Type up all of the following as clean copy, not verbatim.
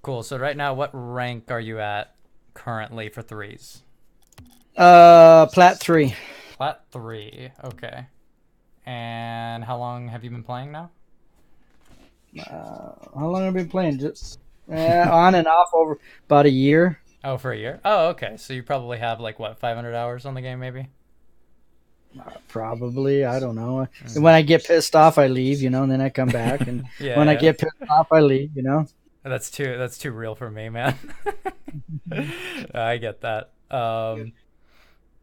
Cool. So right now, what rank are you at currently for threes? Plat 3. Plat 3. Okay. And how long have you been playing now? How long have I been playing? Just on and off over about a year. Oh, for a year? Oh, okay. So you probably have like what, 500 hours on the game maybe? Probably, I don't know. And Mm. when I get pissed off, I leave, and then I come back. And Yeah, when I yeah. get pissed off, I leave. That's too real for me, man. I get that.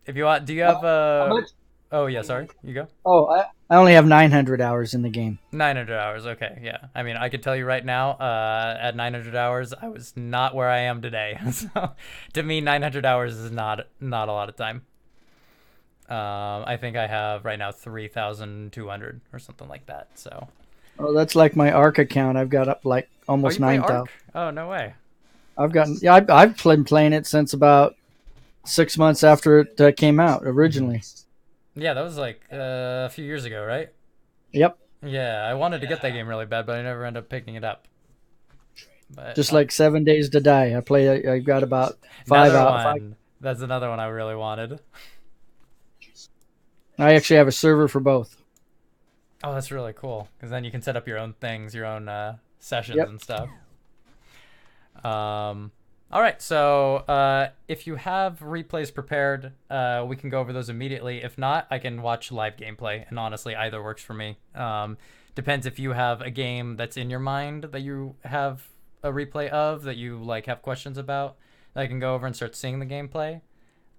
If you want, do you Uh, have how a? much? Oh yeah, sorry. You go. Oh, I only have 900 hours in the game. 900 hours. Okay, yeah. I mean, I could tell you right now, at 900 hours, I was not where I am today. So, to me, 900 hours is not a lot of time. I think I have right now 3,200 or something like that. So, Oh, that's like my ARC account. I've got up like oh, almost you play 9,000. Ark? Oh, no way. Yeah, I've been playing it since about 6 months after it came out Hmm. originally. Yeah, that was like a few years ago, right? Yep, Yeah, I wanted to get that game really bad, but I never ended up picking it up. But just like 7 Days to Die. I've got about five another out. Five. one. That's another one I really wanted. I actually have a server for both. Oh, that's really cool because then you can set up your own things, your own sessions Yep. and stuff. All right, so if you have replays prepared, we can go over those immediately. If not, I can watch live gameplay, and honestly, either works for me. Depends if you have a game that's in your mind that you have a replay of that you like have questions about. I can go over and start seeing the gameplay.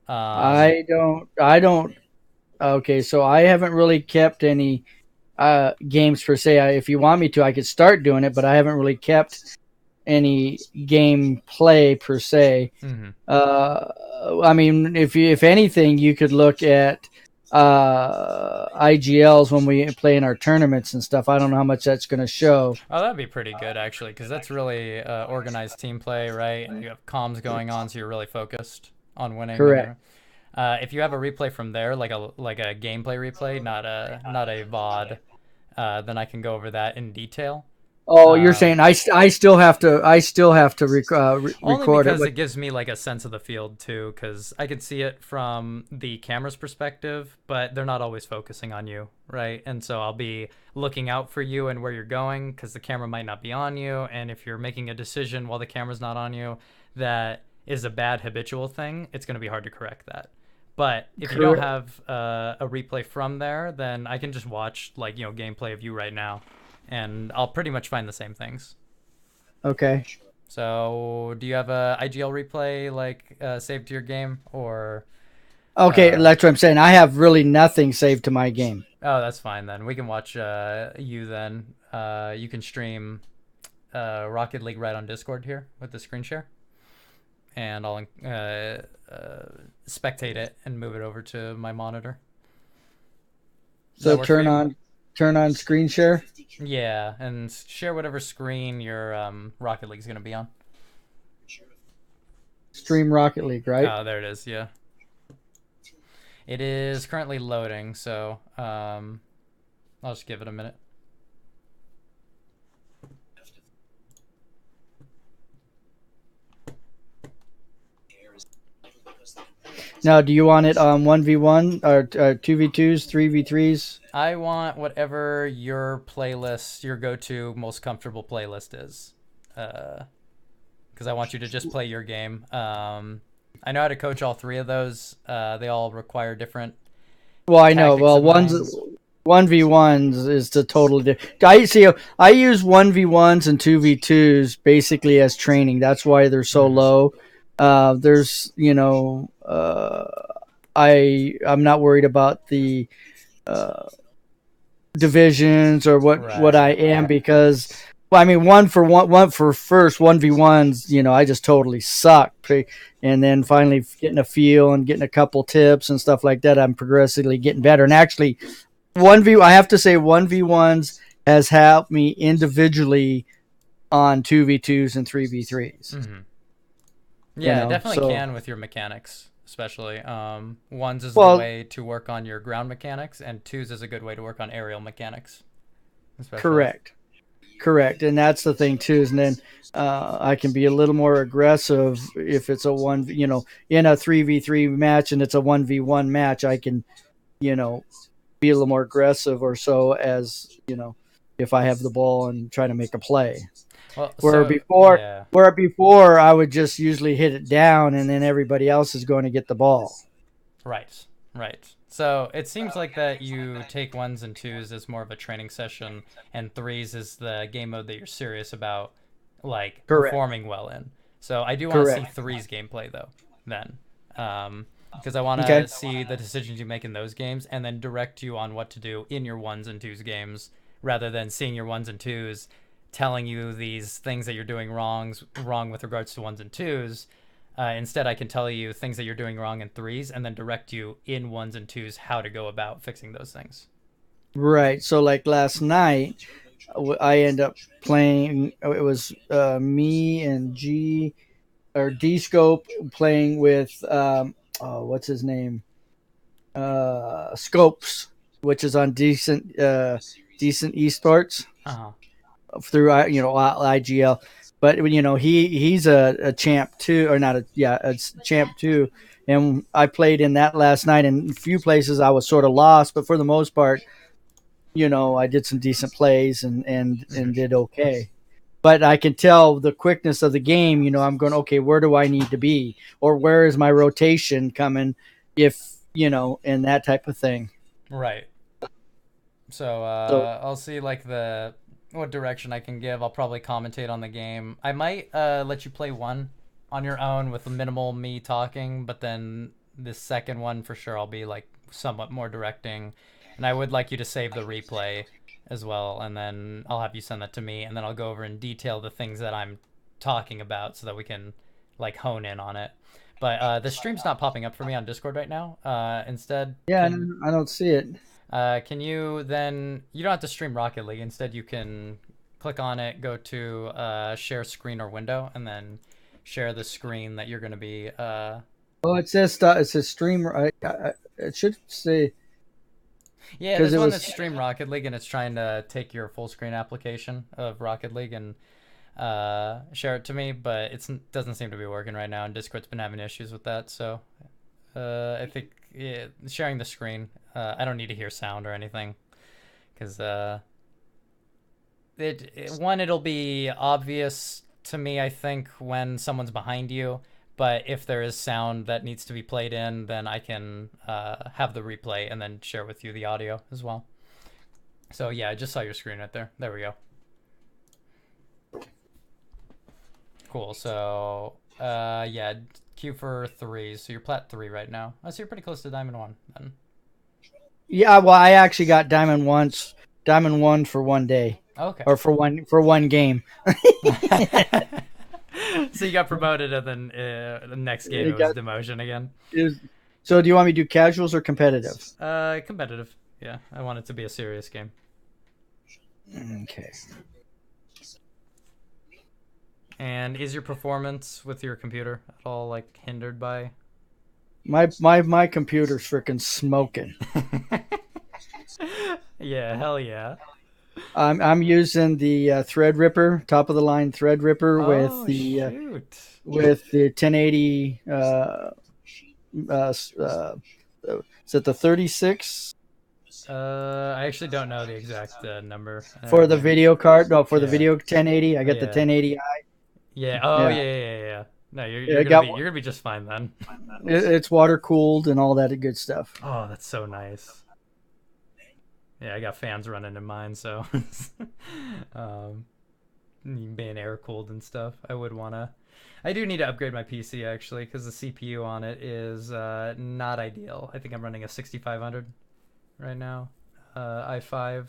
Um, I don't. Okay, so I haven't really kept any games per se. If you want me to, I could start doing it, but I haven't really kept any gameplay per se. mhm. Uh, I mean, if anything, you could look at IGLs when we play in our tournaments and stuff. I don't know how much that's going to show. Oh, that'd be pretty good actually, because that's really organized team play, right? And you have comms going on, so you're really focused on winning. And Correct. you're, if you have a replay from there, like a gameplay replay, not a VOD, then I can go over that in detail. Oh, you're Um, saying I still have to Only record it, because but it gives me like a sense of the field too, because I can see it from the camera's perspective, but they're not always focusing on you, right? And so I'll be looking out for you and where you're going, because the camera might not be on you, and if you're making a decision while the camera's not on you, that is a bad habitual thing. It's going to be hard to correct that. But if you don't correct. have a replay from there, then I can just watch like gameplay of you right now, and I'll pretty much find the same things. Okay. So, do you have a IGL replay like saved to your game, or? Okay, Uh, that's what I'm saying. I have really nothing saved to my game. oh, that's fine then. We can watch you then. You can stream Rocket League right on Discord here with the screen share, and I'll spectate it and move it over to my monitor. Does So that work for turn you? on turn on screen share. Yeah, and share whatever screen your Rocket League's gonna be on. Stream Rocket League, right? Oh, there it is. Yeah, it is currently loading, so I'll just give it a minute. Now, do you want it on 1v1 or 2v2s, 3v3s? I want whatever your playlist, your go-to most comfortable playlist is, because I want you to just play your game. I know how to coach all three of those. They all require different Well, I know. tactics Well, in one's mind. 1v1s is the total. I see. I use 1v1s and 2v2s basically as training. That's why they're so Hmm. low. There's, I'm not worried about the uh, divisions or what Right. I am because well, I mean one for first 1v1s, I just totally suck. And then finally getting a feel and getting a couple tips and stuff like that, I'm progressively getting better. And actually 1v I have to say 1v1s has helped me individually on 2v2s and 3v3s. Hmm. Yeah, it definitely So can with your mechanics, especially. Ones is the well, way to work on your ground mechanics, and twos is a good way to work on aerial mechanics, especially. correct. Correct, and that's the thing too. And then I can be a little more aggressive if it's a one, in a 3v3 match and it's a 1v1 match. I can, be a little more aggressive or so as if I have the ball and try to make a play. Well, Where so before, yeah. where before I would just usually hit it down, and then everybody else is going to get the ball. Right, right. So it seems like that you take ones and twos as more of a training session, and threes is the game mode that you're serious about, like Correct. performing well in. So I do want to see Correct. threes gameplay though, then, because I want Okay. to see the decisions you make in those games, and then direct you on what to do in your ones and twos games, rather than seeing your ones and twos, telling you these things that you're doing wrong with regards to ones and twos. Instead, I can tell you things that you're doing wrong in threes, and then direct you in ones and twos how to go about fixing those things. Right. So like last night, I end up playing. It was me and G or D Scope playing with what's his name? Scopes, which is on decent esports Uh-huh. through IGL. But he's a champ too, or not a champ too. And I played in that last night. In a few places, I was sort of lost, but for the most part, I did some decent plays and did okay. But I can tell the quickness of the game. I'm going, okay, where do I need to be, or where is my rotation coming? If and that type of thing. Right. So So I'll see like what direction I can give. I'll probably commentate on the game. I might let you play one on your own with minimal me talking, but then the second one for sure I'll be like somewhat more directing, and I would like you to save the replay as well, and then I'll have you send that to me, and then I'll go over in detail the things that I'm talking about so that we can like hone in on it. But the stream's not popping up for me on Discord right now. Instead, yeah, I don't see it. can you then, you don't have to stream Rocket League. Instead, you can click on it, go to share screen or window, and then share the screen that you're going to be. Oh, it says stream. It should say. Yeah, there's one that's stream Rocket League, and it's trying to take your full screen application of Rocket League and share it to me, but it doesn't seem to be working right now, and Discord's been having issues with that. So I think sharing the screen. I don't need to hear sound or anything, because it'll be obvious to me, I think, when someone's behind you. But if there is sound that needs to be played in, then I can have the replay and then share with you the audio as well. So yeah, I just saw your screen right there. There we go. Cool. So yeah, Q for threes. So you're plat 3 right now. Oh, so you're pretty close to diamond 1 then. Yeah, well, I actually got diamond 1 for one day. Okay. Or for one game. So you got promoted, and then the next game it was demotion again. So do you want me to do casuals or competitive? Competitive. Yeah, I want it to be a serious game. Okay. And is your performance with your computer at all like hindered by? My computer's freaking smoking. Yeah, hell yeah. I'm using the Threadripper, top of the line Threadripper with the 1080. Is it the 36? I actually don't know the exact number For the video card. No, for the video 1080. I got the 1080i. Yeah. Oh yeah. No, you're gonna be just fine then. It's water cooled and all that good stuff. Oh, that's so nice. Yeah, I got fans running in mine, so being air cooled and stuff. I do need to upgrade my PC actually, because the CPU on it is not ideal. I think I'm running a 6500 right now, i5,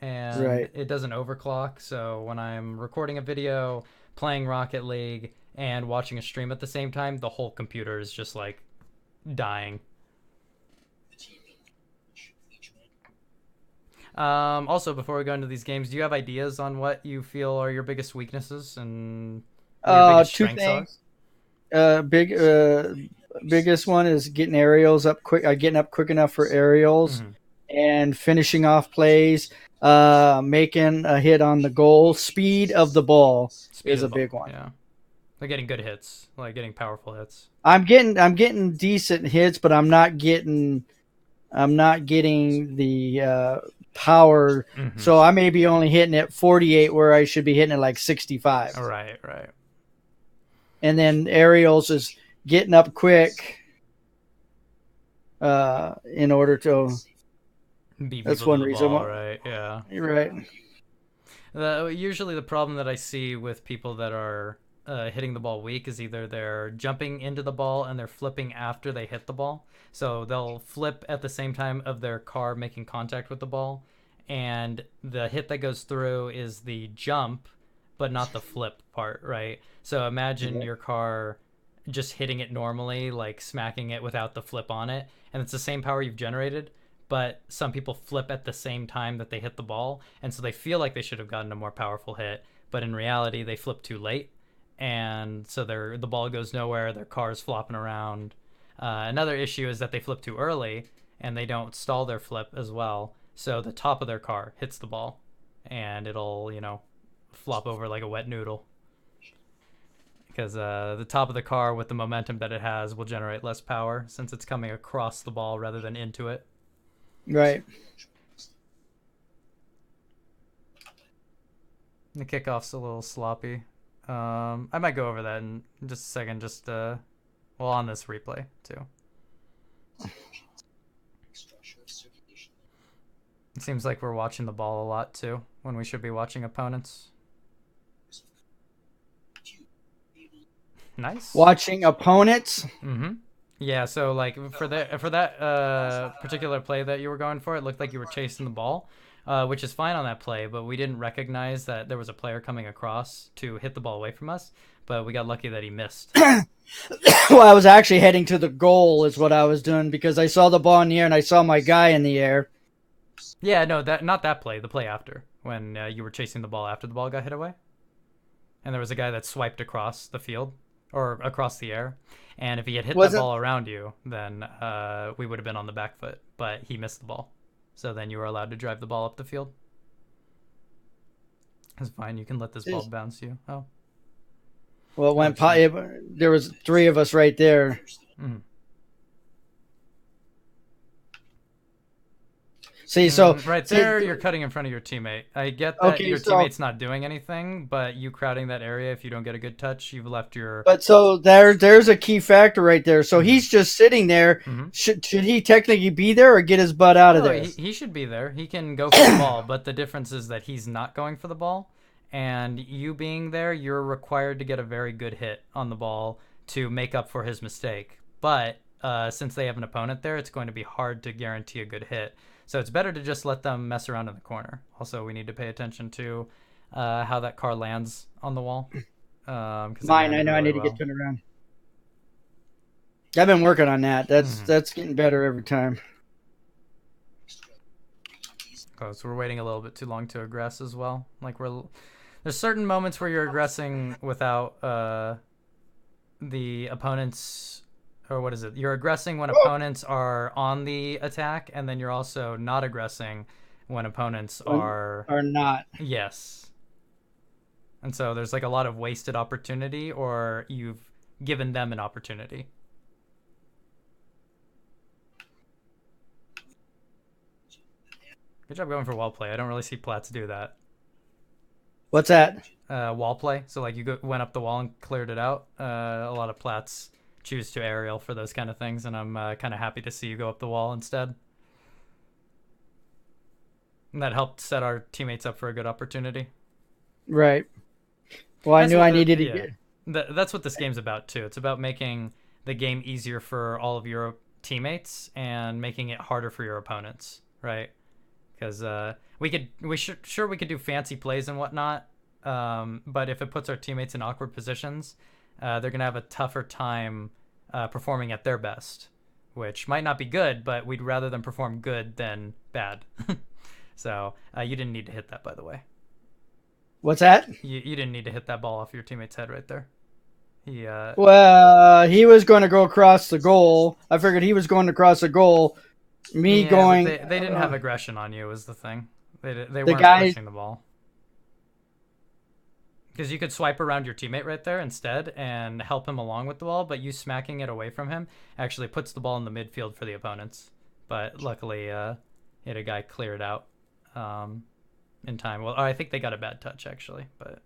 and it doesn't overclock. So when I'm recording a video, playing Rocket League, and watching a stream at the same time, the whole computer is just like dying. Also, before we go into these games, do you have ideas on what you feel are your biggest weaknesses and your biggest strengths are? Biggest one is getting aerials up quick. Getting up quick enough for aerials, and finishing off plays. making a hit on the goal. Speed of the ball Speed is of a the ball. big one. Yeah. Like getting good hits, like getting powerful hits. I'm getting decent hits, but I'm not getting the power. Mm-hmm. So I may be only hitting at 48 where I should be hitting at like 65. Right, right. And then aerials is getting up quick in order to. Beat That's people to one the reason. ball, right? Yeah. You're right. Usually the problem that I see with people that are hitting the ball weak is either they're jumping into the ball and they're flipping after they hit the ball. So they'll flip at the same time of their car making contact with the ball, and the hit that goes through is the jump, but not the flip part, right? So imagine your car just hitting it normally, like smacking it without the flip on it, and it's the same power you've generated, but some people flip at the same time that they hit the ball, and so they feel like they should have gotten a more powerful hit, but in reality they flip too late, and so the ball goes nowhere, their car's flopping around. Another issue is that they flip too early and they don't stall their flip as well, so the top of their car hits the ball and it'll flop over like a wet noodle, because the top of the car with the momentum that it has will generate less power since it's coming across the ball rather than into it. Right. The kickoff's a little sloppy. I might go over that in just a second, just on this replay too. It seems like we're watching the ball a lot too, when we should be watching opponents. Nice. Watching opponents. Mm-hmm. Yeah, so like for that particular play that you were going for, it looked like you were chasing the ball, which is fine on that play, but we didn't recognize that there was a player coming across to hit the ball away from us, but we got lucky that he missed. Well, I was actually heading to the goal is what I was doing, because I saw the ball in the air and I saw my guy in the air. Yeah, no, not that play, the play after, when you were chasing the ball after the ball got hit away. And there was a guy that swiped across the field, or across the air, and if he had hit that ball around you, then we would have been on the back foot, but he missed the ball. So then you were allowed to drive the ball up the field. It's fine, you can let this ball bounce you. Oh. Well, there was 3 of us right there. Mm-hmm. See, so right there, you're cutting in front of your teammate. I get that your teammate's not doing anything, but you crowding that area, if you don't get a good touch, you've left your. But so there's a key factor right there. So he's just sitting there. Mm-hmm. Should he technically be there or get his butt out of there? He should be there. He can go for the ball, but the difference is that he's not going for the ball, and you being there, you're required to get a very good hit on the ball to make up for his mistake. But since they have an opponent there, it's going to be hard to guarantee a good hit. So it's better to just let them mess around in the corner. Also, we need to pay attention to how that car lands on the wall. Mine, I know, I need to get turned around. I've been working on that. That's getting better every time. Oh, so we're waiting a little bit too long to aggress as well. Like there's certain moments where you're aggressing without the opponent's. Or what is it? You're aggressing when opponents are on the attack, and then you're also not aggressing when opponents are not. Yes. And so there's like a lot of wasted opportunity, or you've given them an opportunity. Good job going for wall play. I don't really see Platts do that. What's that? Wall play. So like you went up the wall and cleared it out. A lot of Platts choose to aerial for those kind of things, and I'm kind of happy to see you go up the wall instead. And that helped set our teammates up for a good opportunity. Right. Well, I knew I needed to get. That's what this game's about too. It's about making the game easier for all of your teammates and making it harder for your opponents, right? Because we could do fancy plays and whatnot, but if it puts our teammates in awkward positions, they're gonna have a tougher time performing at their best, which might not be good, but we'd rather them perform good than bad. So you didn't need to hit that, by the way. What's that? You didn't need to hit that ball off your teammate's head right there. He was going to go across the goal. I figured he was going to cross the goal. Going. They didn't have aggression on you was the thing. They The weren't guy, pushing the ball. Because you could swipe around your teammate right there instead and help him along with the ball, but you smacking it away from him actually puts the ball in the midfield for the opponents. But luckily, he had a guy clear it out in time. Well, I think they got a bad touch actually, but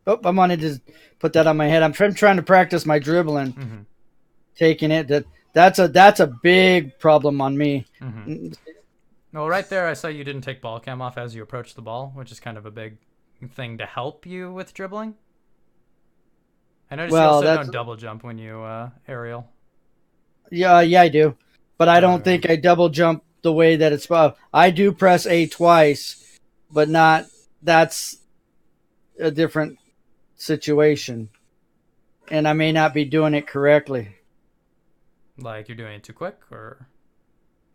oh, I wanted to put that on my head. I'm trying to practice my dribbling, taking it. That's a big problem on me. Well, right there, I saw you didn't take ball cam off as you approached the ball, which is kind of a big thing to help you with dribbling. I noticed you also don't double jump when you aerial. Yeah, I do, but I don't think I double jump the way that it's supposed. I do press A twice, but not. That's a different situation, and I may not be doing it correctly. Like you're doing it too quick, or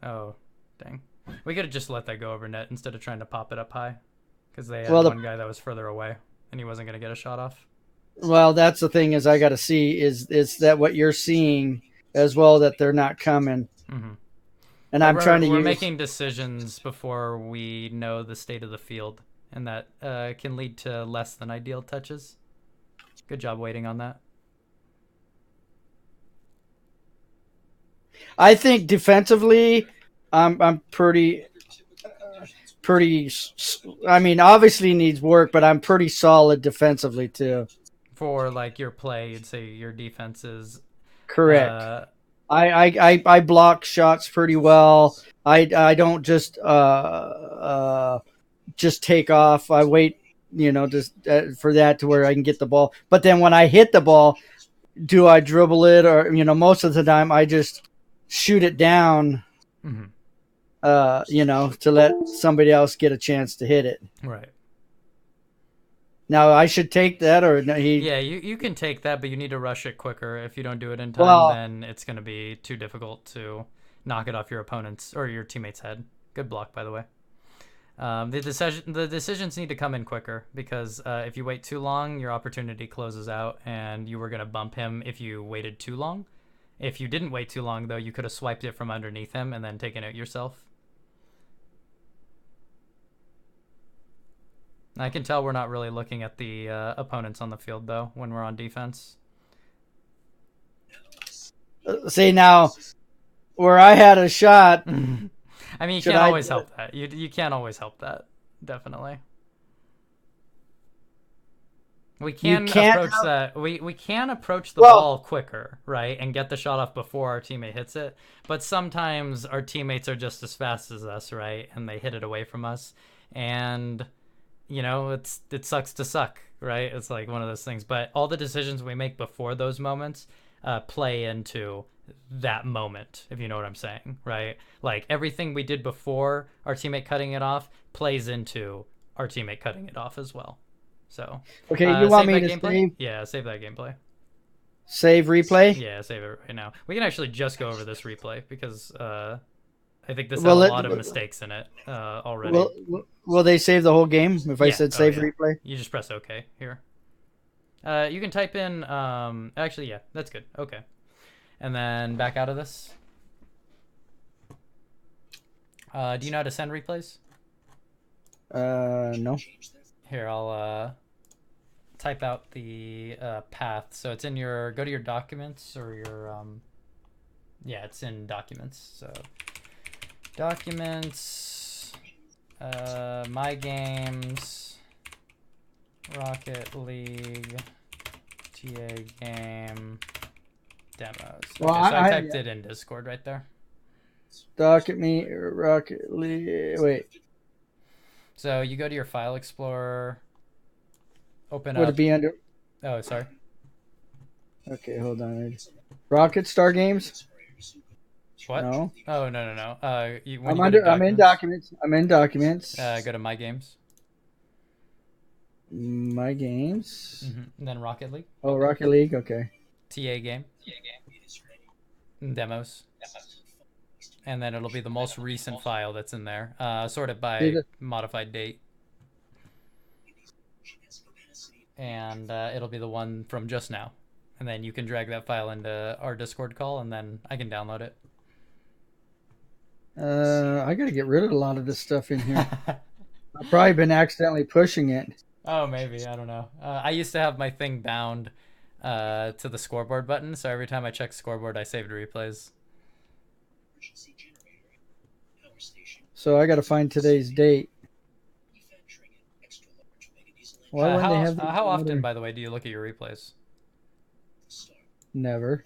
oh, dang. We could have just let that go over net instead of trying to pop it up high, because they had one guy that was further away and he wasn't going to get a shot off. Well, that's the thing is I got to see is that what you're seeing as well, that they're not coming. And I'm trying to we're making decisions before we know the state of the field, and that can lead to less than ideal touches. Good job waiting on that. I think defensively, I'm pretty. I mean, obviously needs work, but I'm pretty solid defensively too. For like your play, you'd say your defense is correct. I block shots pretty well. I don't just take off. I wait, just for that to where I can get the ball. But then when I hit the ball, do I dribble it, or most of the time I just shoot it down. To let somebody else get a chance to hit it. Right. Now I should take that, or no, Yeah, you can take that, but you need to rush it quicker. If you don't do it in time, then it's going to be too difficult to knock it off your opponent's or your teammate's head. Good block, by the way. The decisions need to come in quicker, because if you wait too long, your opportunity closes out, and you were going to bump him if you waited too long. If you didn't wait too long, though, you could have swiped it from underneath him and then taken it yourself. I can tell we're not really looking at the opponents on the field, though, when we're on defense. See, now, where I had a shot... I mean, you can't always help that. You can't always help that, definitely. We can approach that. We can approach the ball quicker, right, and get the shot off before our teammate hits it. But sometimes our teammates are just as fast as us, right, and they hit it away from us. And... it sucks to suck, right? It's like one of those things. But all the decisions we make before those moments play into that moment, if you know what I'm saying, right? Like everything we did before our teammate cutting it off plays into our teammate cutting it off as well. So okay, you want me to save? Yeah, save that gameplay. Save replay? Yeah, save it right now. We can actually just go over this replay because I think this had a lot of mistakes in it already. Will they save the whole game if I said save replay? You just press OK here. You can type in... actually, yeah, that's good. Okay. And then back out of this. Do you know how to send replays? No. Here, I'll type out the path. So it's in your... Go to your documents or your... yeah, it's in documents. So... Documents, my games, Rocket League, TA game, demos. Okay, well, so I typed it in Discord right there. Rocket League. Wait. So you go to your file explorer, open up. Would it be under? Oh, sorry. Okay, hold on. Rocket Star Games. What? No. Oh, no. I'm in documents. Go to My Games. My Games. And then Rocket League. Oh, Rocket League. Okay. TA game. Demos. And then it'll be the most recent file that's in there, sorted by modified date. And it'll be the one from just now. and then you can drag that file into our Discord call, and then I can download it. I got to get rid of a lot of this stuff in here. I've probably been accidentally pushing it. Oh, maybe. I don't know. I used to have my thing bound to the scoreboard button, so every time I check scoreboard, I saved replays. So I got to find today's date. Why wouldn't they have how often, by the way, do you look at your replays? Never.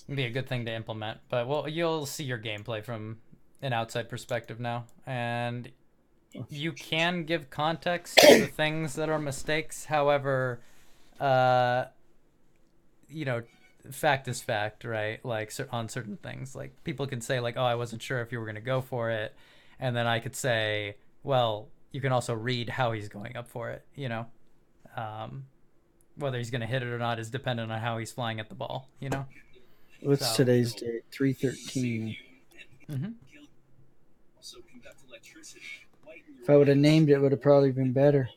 It'd be a good thing to implement, but well, you'll see your gameplay from an outside perspective now, and you can give context to the things that are mistakes. However, you know, fact is fact, right? Like on certain things, like people can say like, "Oh, I wasn't sure if you were going to go for it," and then I could say, "Well, you can also read how he's going up for it." You know, whether he's going to hit it or not is dependent on how he's flying at the ball. You know. What's today's date? 3/13. Mm-hmm. If I would have named it, it would have probably been better.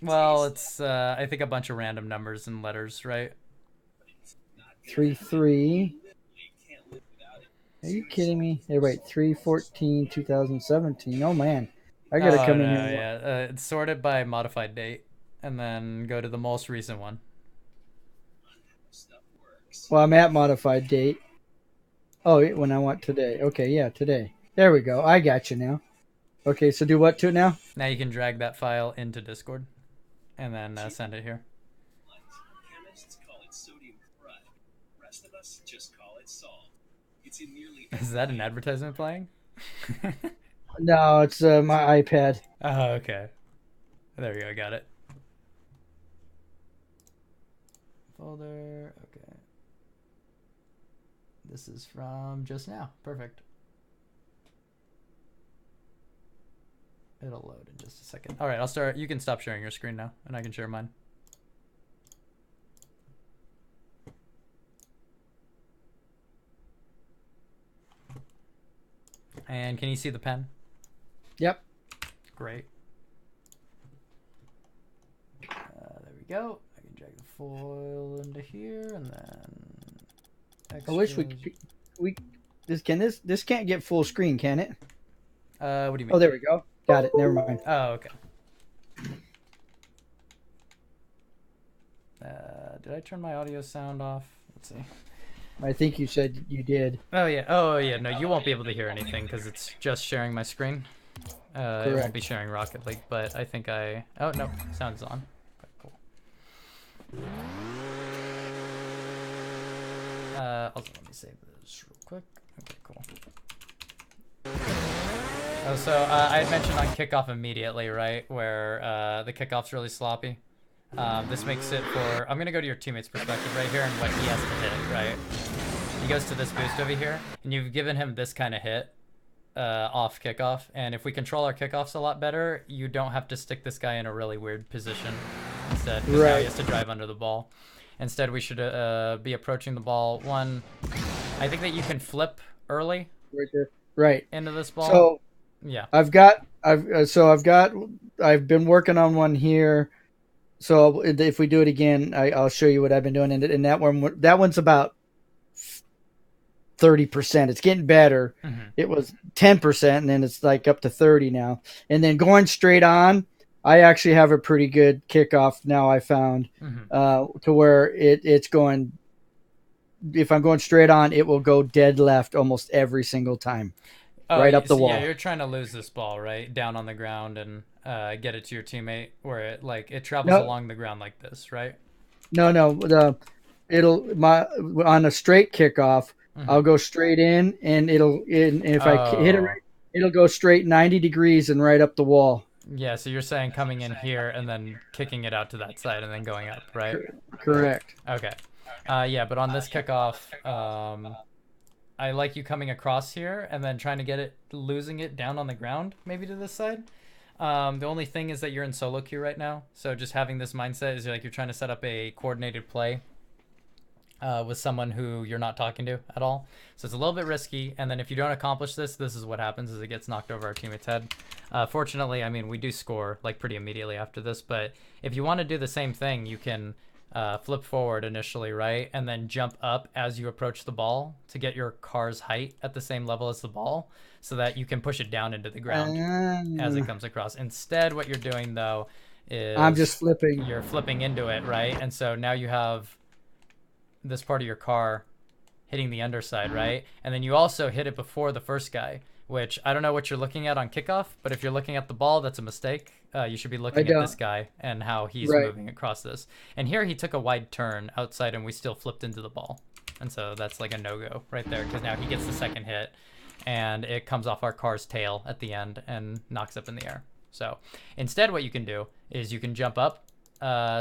Well, it's I think a bunch of random numbers and letters, right? 3/3. Are you kidding me? Hey, wait, 3/14/2017. Oh man, I gotta come in here. Yeah, it's sorted by modified date, and then go to the most recent one. Well, I'm at modified date. Oh, when I want today. Okay, yeah, today. There we go. I got you now. Okay, so do what to it now? Now you can drag that file into Discord, and then send it here. Is that an advertisement playing? No, it's my iPad. Oh, okay. There we go. Got it. Folder. Okay. This is from just now. Perfect. It'll load in just a second. All right, I'll start. You can stop sharing your screen now, and I can share mine. And can you see the pen? Yep. Great. There we go. I can drag the foil into here, and then. I wish this can't get full screen, can it? What do you mean? Oh, there we go. Got it. Never mind. Oh, okay. Did I turn my audio sound off? Let's see. I think you said you did. Oh yeah. No, you won't be able to hear anything because it's just sharing my screen. It won't be sharing Rocket League, but I think I. Oh no, sound's on. Okay, cool. Also, let me save this real quick. Okay, cool. Oh, so I had mentioned on kickoff immediately, right, where the kickoff's really sloppy. This makes it for. I'm gonna go to your teammate's perspective right here and what he has to hit, right? He goes to this boost over here, and you've given him this kind of hit off kickoff. And if we control our kickoffs a lot better, you don't have to stick this guy in a really weird position instead, because now he has to drive under the ball. Instead, we should be approaching the ball. One, I think that you can flip early. Right there. Right. Into this ball. So yeah. I've been working on one here. So if we do it again, I'll show you what I've been doing. And that one's about 30%. It's getting better. Mm-hmm. It was 10%, and then it's like up to 30 now. And then going straight on, I actually have a pretty good kickoff now. I found to where it's going. If I'm going straight on, it will go dead left almost every single time, right up the wall. Yeah, you're trying to lose this ball right down on the ground and get it to your teammate, where it travels along the ground like this, right? No. On a straight kickoff, I'll go straight in, and if I hit it right, it'll go straight 90 degrees and right up the wall. Yeah, so you're saying coming in here and then kicking it out to that side and then going up, right? Correct. Okay. Yeah, but on this kickoff, I like you coming across here and then trying to get it, losing it down on the ground, maybe to this side. The only thing is that you're in solo queue right now, so just having this mindset is like you're trying to set up a coordinated play with someone who you're not talking to at all. So it's a little bit risky, and then if you don't accomplish this is what happens, is it gets knocked over our teammate's head. Fortunately, I mean, we do score like pretty immediately after this, but if you want to do the same thing, you can flip forward initially, right? And then jump up as you approach the ball to get your car's height at the same level as the ball so that you can push it down into the ground as it comes across. Instead, what you're doing, though, I'm is just flipping. you're flipping into it, right? And so now you have this part of your car hitting the underside, right? And then you also hit it before the first guy, which I don't know what you're looking at on kickoff, but if you're looking at the ball, that's a mistake. You should be I looking at this don't. guy and how he's Right. moving across this. And here he took a wide turn outside and we still flipped into the ball. And so that's like a no-go right there because now he gets the second hit and it comes off our car's tail at the end and knocks up in the air. So instead what you can do is you can jump up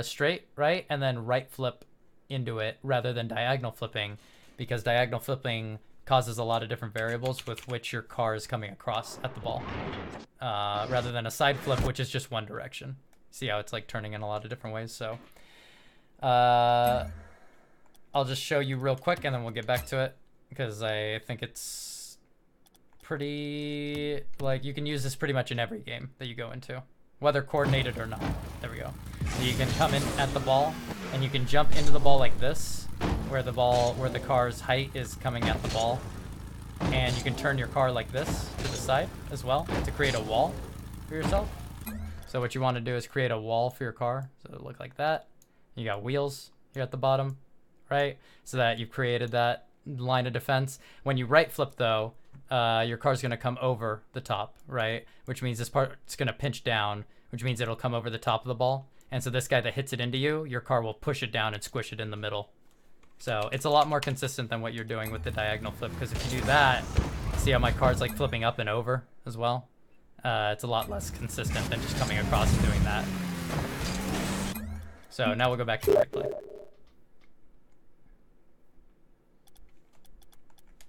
straight, right? And then right flip into it rather than diagonal flipping because diagonal flipping causes a lot of different variables with which your car is coming across at the ball rather than a side flip, which is just one direction. See how it's like turning in a lot of different ways. So I'll just show you real quick and then we'll get back to it because I think it's pretty, like, you can use this pretty much in every game that you go into, whether coordinated or not. There we go. So you can come in at the ball and you can jump into the ball like this where the car's height is coming at the ball, and you can turn your car like this to the side as well to create a wall for yourself. So what you want to do is create a wall for your car so it'll look like that. You got wheels here at the bottom, right? So that you've created that line of defense. When you right flip though, your car's going to come over the top, right? Which means this part's going to pinch down, which means it'll come over the top of the ball. And so this guy that hits it into you, your car will push it down and squish it in the middle. So it's a lot more consistent than what you're doing with the diagonal flip, because if you do that, see how my car's like flipping up and over as well? It's a lot less consistent than just coming across and doing that. So now we'll go back to the replay.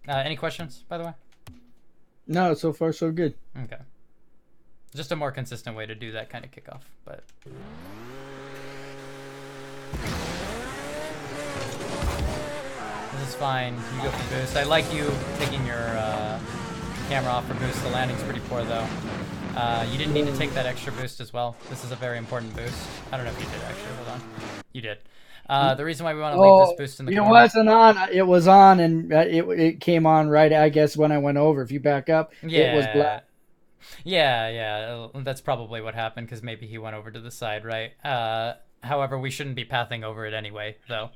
Any questions, by the way? No, so far so good. Okay. Just a more consistent way to do that kind of kickoff, but... This is fine. You go for boost. I like you taking your camera off for boost. The landing's pretty poor, though. You didn't need to take that extra boost as well. This is a very important boost. I don't know if you did, actually. Hold on. You did. The reason why we want to leave this boost in the corner... It wasn't on. It was on, and it came on right, I guess, when I went over. If you back up, yeah. It was black. Yeah. That's probably what happened, because maybe he went over to the side, right? However, we shouldn't be pathing over it anyway, though.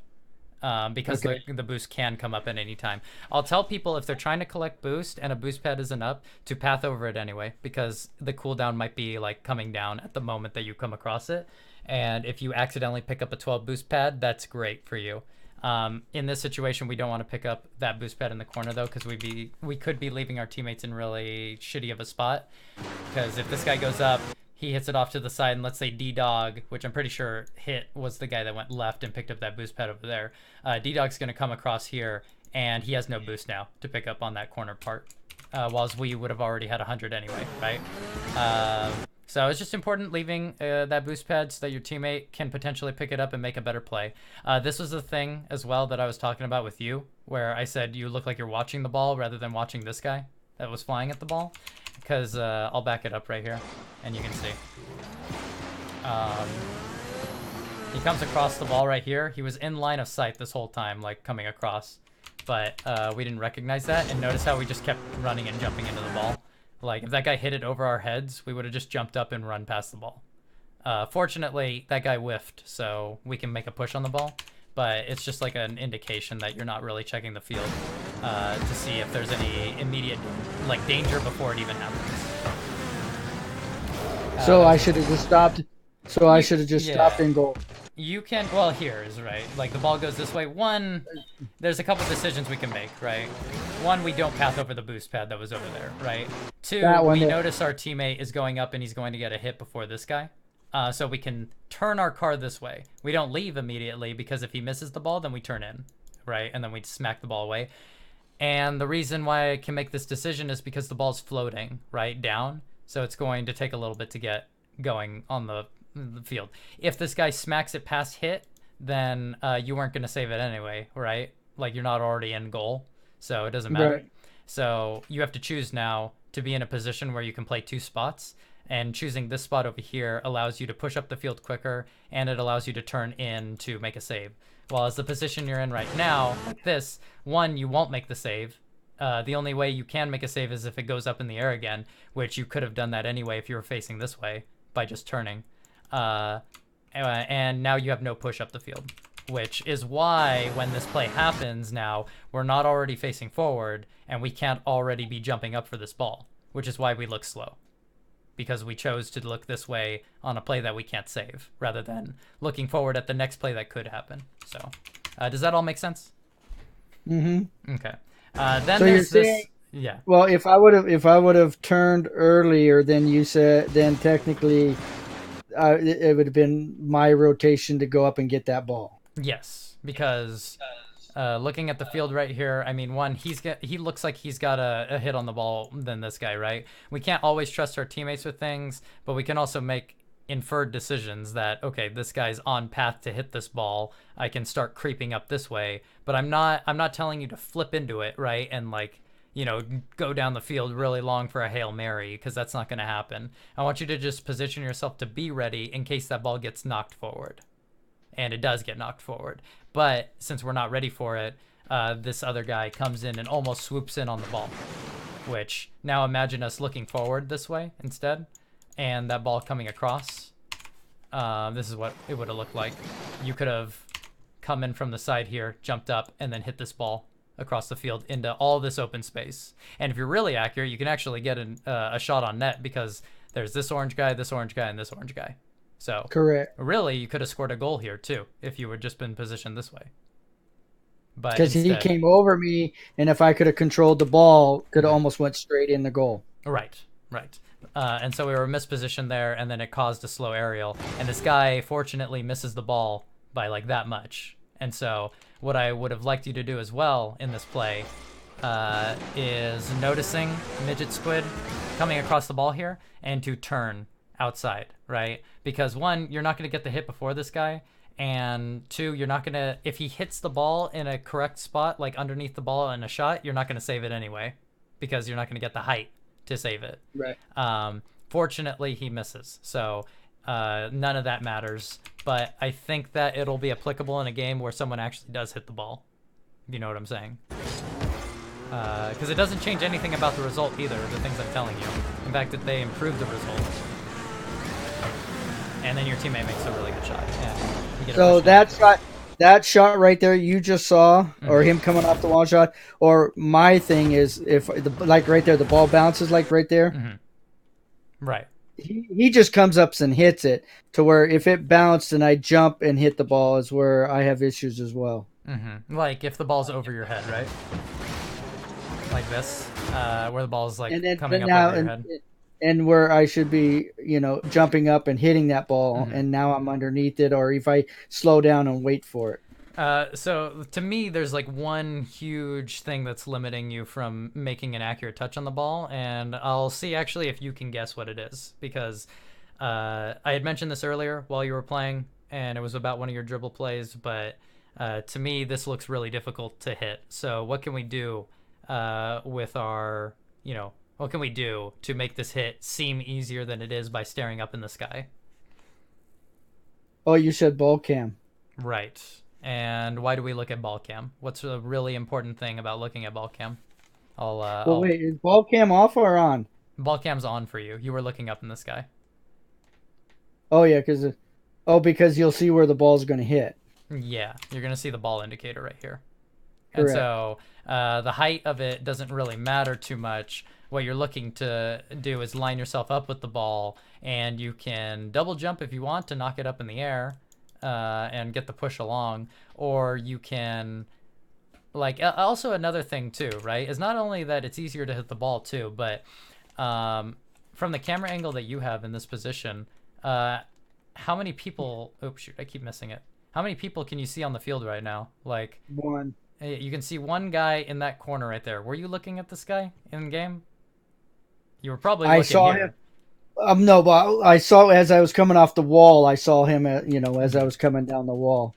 Because Okay. the boost can come up at any time. I'll tell people if they're trying to collect boost and a boost pad isn't up to path over it anyway, because the cooldown might be like coming down at the moment that you come across it. And if you accidentally pick up a 12 boost pad, that's great for you. In this situation, we don't want to pick up that boost pad in the corner though, because we could be leaving our teammates in really shitty of a spot. Because if this guy goes up, he hits it off to the side, and let's say D-Dog, which I'm pretty sure was the guy that went left and picked up that boost pad over there. D-Dog's going to come across here, and he has no boost now to pick up on that corner part, whilst we would have already had 100 anyway, right? So it's just important leaving that boost pad so that your teammate can potentially pick it up and make a better play. This was the thing as well that I was talking about with you, where I said you look like you're watching the ball rather than watching this guy that was flying at the ball. Because I'll back it up right here, and you can see. He comes across the ball right here. He was in line of sight this whole time, like coming across. But we didn't recognize that, and notice how we just kept running and jumping into the ball. Like, if that guy hit it over our heads, we would have just jumped up and run past the ball. Fortunately, that guy whiffed, so we can make a push on the ball. But it's just like an indication that you're not really checking the field to see if there's any immediate like danger before it even happens. So I should have just stopped. So I should have just stopped and go. You can, well, here's right. Like the ball goes this way. One, there's a couple decisions we can make, right? One, we don't path over the boost pad that was over there, right? Two, we notice our teammate is going up and he's going to get a hit before this guy. So we can turn our car this way. We don't leave immediately because if he misses the ball, then we turn in, right? And then we smack the ball away. And the reason why I can make this decision is because the ball's floating, right, down. So it's going to take a little bit to get going on the field. If this guy smacks it past hit, then you weren't going to save it anyway, right? Like you're not already in goal, so it doesn't matter. Right. So you have to choose now to be in a position where you can play two spots. And choosing this spot over here allows you to push up the field quicker, and it allows you to turn in to make a save. While as the position you're in right now, like this, one, you won't make the save. The only way you can make a save is if it goes up in the air again, which you could have done that anyway if you were facing this way by just turning. And now you have no push up the field, which is why when this play happens now, we're not already facing forward, and we can't already be jumping up for this ball, which is why we look slow. Because we chose to look this way on a play that we can't save, rather than looking forward at the next play that could happen. So, does that all make sense? Mm-hmm. Okay. Then so there's you're saying, this. Yeah. Well, if I would have turned earlier, then then technically, it would have been my rotation to go up and get that ball. Yes, because looking at the field right here, I mean, one, he looks like he's got a hit on the ball than this guy, right? We can't always trust our teammates with things, but we can also make inferred decisions that, okay, this guy's on path to hit this ball. I can start creeping up this way, but I'm not telling you to flip into it, right? And like, you know, go down the field really long for a Hail Mary, because that's not going to happen. I want you to just position yourself to be ready in case that ball gets knocked forward. And it does get knocked forward. But since we're not ready for it, this other guy comes in and almost swoops in on the ball. Which, now imagine us looking forward this way instead, and that ball coming across. This is what it would have looked like. You could have come in from the side here, jumped up, and then hit this ball across the field into all this open space. And if you're really accurate, you can actually get a shot on net, because there's this orange guy, and this orange guy. So correct. Really, you could have scored a goal here too if you had just been positioned this way. But because he came over me, and if I could have controlled the ball, could have almost went straight in the goal. Right. And so we were mispositioned there, and then it caused a slow aerial. And this guy fortunately misses the ball by like that much. And so what I would have liked you to do as well in this play is noticing Midget Squid coming across the ball here and to turn outside, right? Because one, you're not going to get the hit before this guy, and two, you're not going to, if he hits the ball in a correct spot, like underneath the ball in a shot, you're not going to save it anyway, because you're not going to get the height to save it. Right. Fortunately, he misses, so none of that matters, but I think that it'll be applicable in a game where someone actually does hit the ball, if you know what I'm saying. Because it doesn't change anything about the result either, the things I'm telling you. In fact, that they improve the result. And then your teammate makes a really good shot. So that shot right there you just saw, or him coming off the wall shot, or my thing is, if like right there, the ball bounces like right there. Right. He just comes up and hits it, to where if it bounced and I jump and hit the ball is where I have issues as well. Like if the ball's over your head, right? Like this, where the ball's like coming up over your head. And where I should be, jumping up and hitting that ball, and now I'm underneath it, or if I slow down and wait for it. So to me, there's like one huge thing that's limiting you from making an accurate touch on the ball, and I'll see actually if you can guess what it is, because I had mentioned this earlier while you were playing, and it was about one of your dribble plays, but to me, this looks really difficult to hit. So what can we do with our, what can we do to make this hit seem easier than it is by staring up in the sky? Oh, you said ball cam. Right. And why do we look at ball cam? What's a really important thing about looking at ball cam? Wait, is ball cam off or on? Ball cam's on for you. You were looking up in the sky. Oh, yeah, because you'll see where the ball's going to hit. Yeah, you're going to see the ball indicator right here. Correct. And so the height of it doesn't really matter too much. What you're looking to do is line yourself up with the ball, and you can double jump if you want to knock it up in the air and get the push along, or you can, like, also another thing too, right, is not only that it's easier to hit the ball too, but from the camera angle that you have in this position, how many people, oh shoot, I keep missing it. How many people can you see on the field right now? Like one. You can see one guy in that corner right there. Were you looking at this guy in game? You were probably looking I saw here. Him. No, but I saw as I was coming off the wall. I saw him, as I was coming down the wall.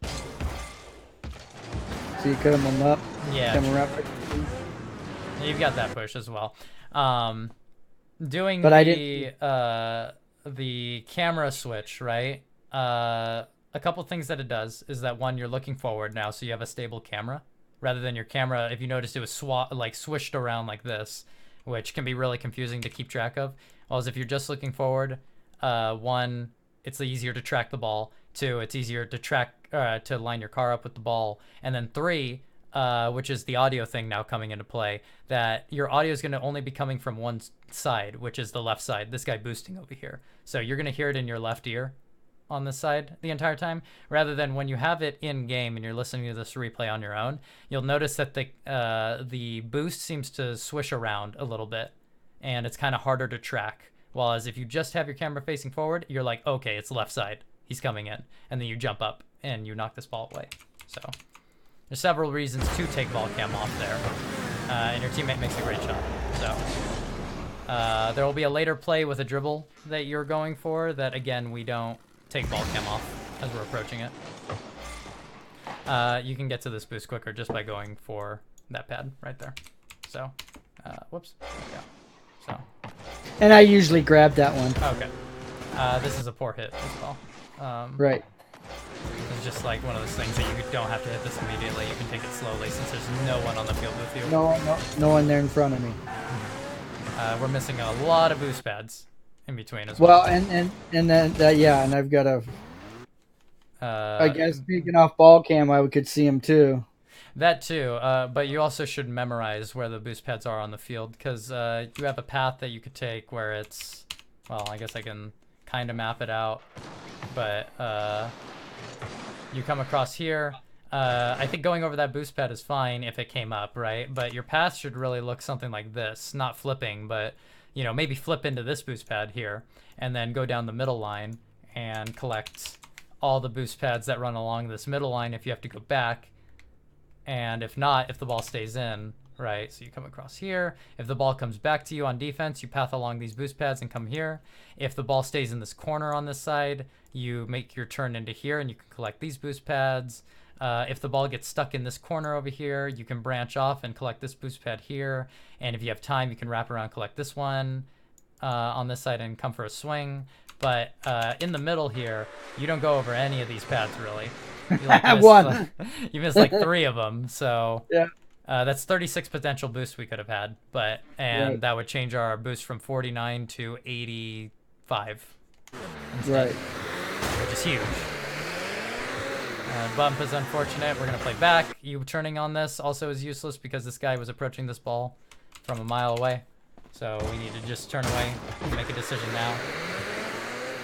So you coming up? Yeah. Coming up. You've got that push as well. doing but I didn't. the camera switch, right? A couple things that it does is that one, you're looking forward now, so you have a stable camera rather than your camera. If you notice, it was like swished around like this, which can be really confusing to keep track of. Whereas if you're just looking forward, one, it's easier to track the ball. Two, it's easier to track to line your car up with the ball, and then three, which is the audio thing now coming into play, that your audio is going to only be coming from one side, which is the left side. This guy boosting over here. So you're going to hear it in your left ear on this side the entire time, rather than when you have it in game and you're listening to this replay on your own. You'll notice that the boost seems to swish around a little bit, and it's kind of harder to track. Whereas if you just have your camera facing forward, you're like, okay, it's left side. He's coming in, and then you jump up and you knock this ball away. So there's several reasons to take ball cam off there, and your teammate makes a great shot. So there will be a later play with a dribble that you're going for that, again, we don't take ball cam off as we're approaching it. You can get to this boost quicker just by going for that pad right there. So, whoops. Yeah. So. And I usually grab that one. Okay. This is a poor hit as well. Right. It's just like one of those things that you don't have to hit this immediately. You can take it slowly since there's no one on the field with you. No one there in front of me. We're missing a lot of boost pads in between as well. Well, and then yeah, and I've got a. I guess speaking off ball cam, I could see him too. That too, but you also should memorize where the boost pads are on the field, because you have a path that you could take where it's, well, I guess I can kind of map it out, but you come across here. I think going over that boost pad is fine if it came up, right? But your path should really look something like this, not flipping, but maybe flip into this boost pad here, and then go down the middle line and collect all the boost pads that run along this middle line if you have to go back. And if not, if the ball stays in, right? So you come across here. If the ball comes back to you on defense, you path along these boost pads and come here. If the ball stays in this corner on this side, you make your turn into here and you can collect these boost pads. If the ball gets stuck in this corner over here, you can branch off and collect this boost pad here. And if you have time, you can wrap around, collect this one on this side and come for a swing. But in the middle here, you don't go over any of these pads, really. You missed like 3 of them, so yeah, that's 36 potential boosts we could have had, and that would change our boost from 49 to 85 instead, right, which is huge. Bump is unfortunate. We're gonna play back. You turning on this also is useless because this guy was approaching this ball from a mile away, so we need to just turn away and make a decision now.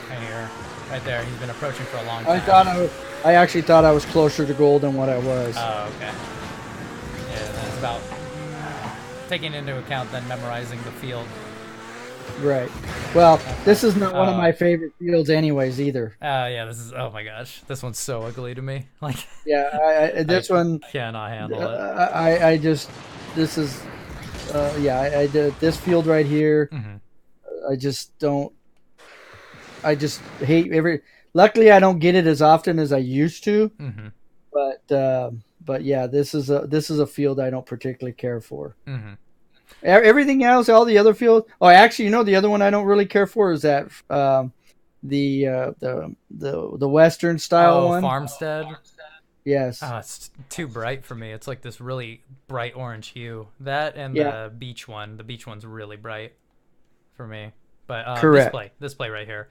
Right here, right there. He's been approaching for a long time. I actually thought I was closer to goal than what I was. Oh, okay. Yeah, that's about taking into account then memorizing the field. Right. Well, this is not one of my favorite fields anyways either. Yeah, oh my gosh. This one's so ugly to me. Like, yeah, this one cannot handle it. I just, this is, I did this field right here. Mm-hmm. I just hate luckily I don't get it as often as I used to. Mm-hmm. But yeah, this is a field I don't particularly care for. Mm-hmm. Everything else, all the other fields. Oh, actually, the other one I don't really care for is that the Western style one. Farmstead. Yes. Oh, it's too bright for me. It's like this really bright orange hue. That and the beach one. The beach one's really bright for me. But correct. This play right here.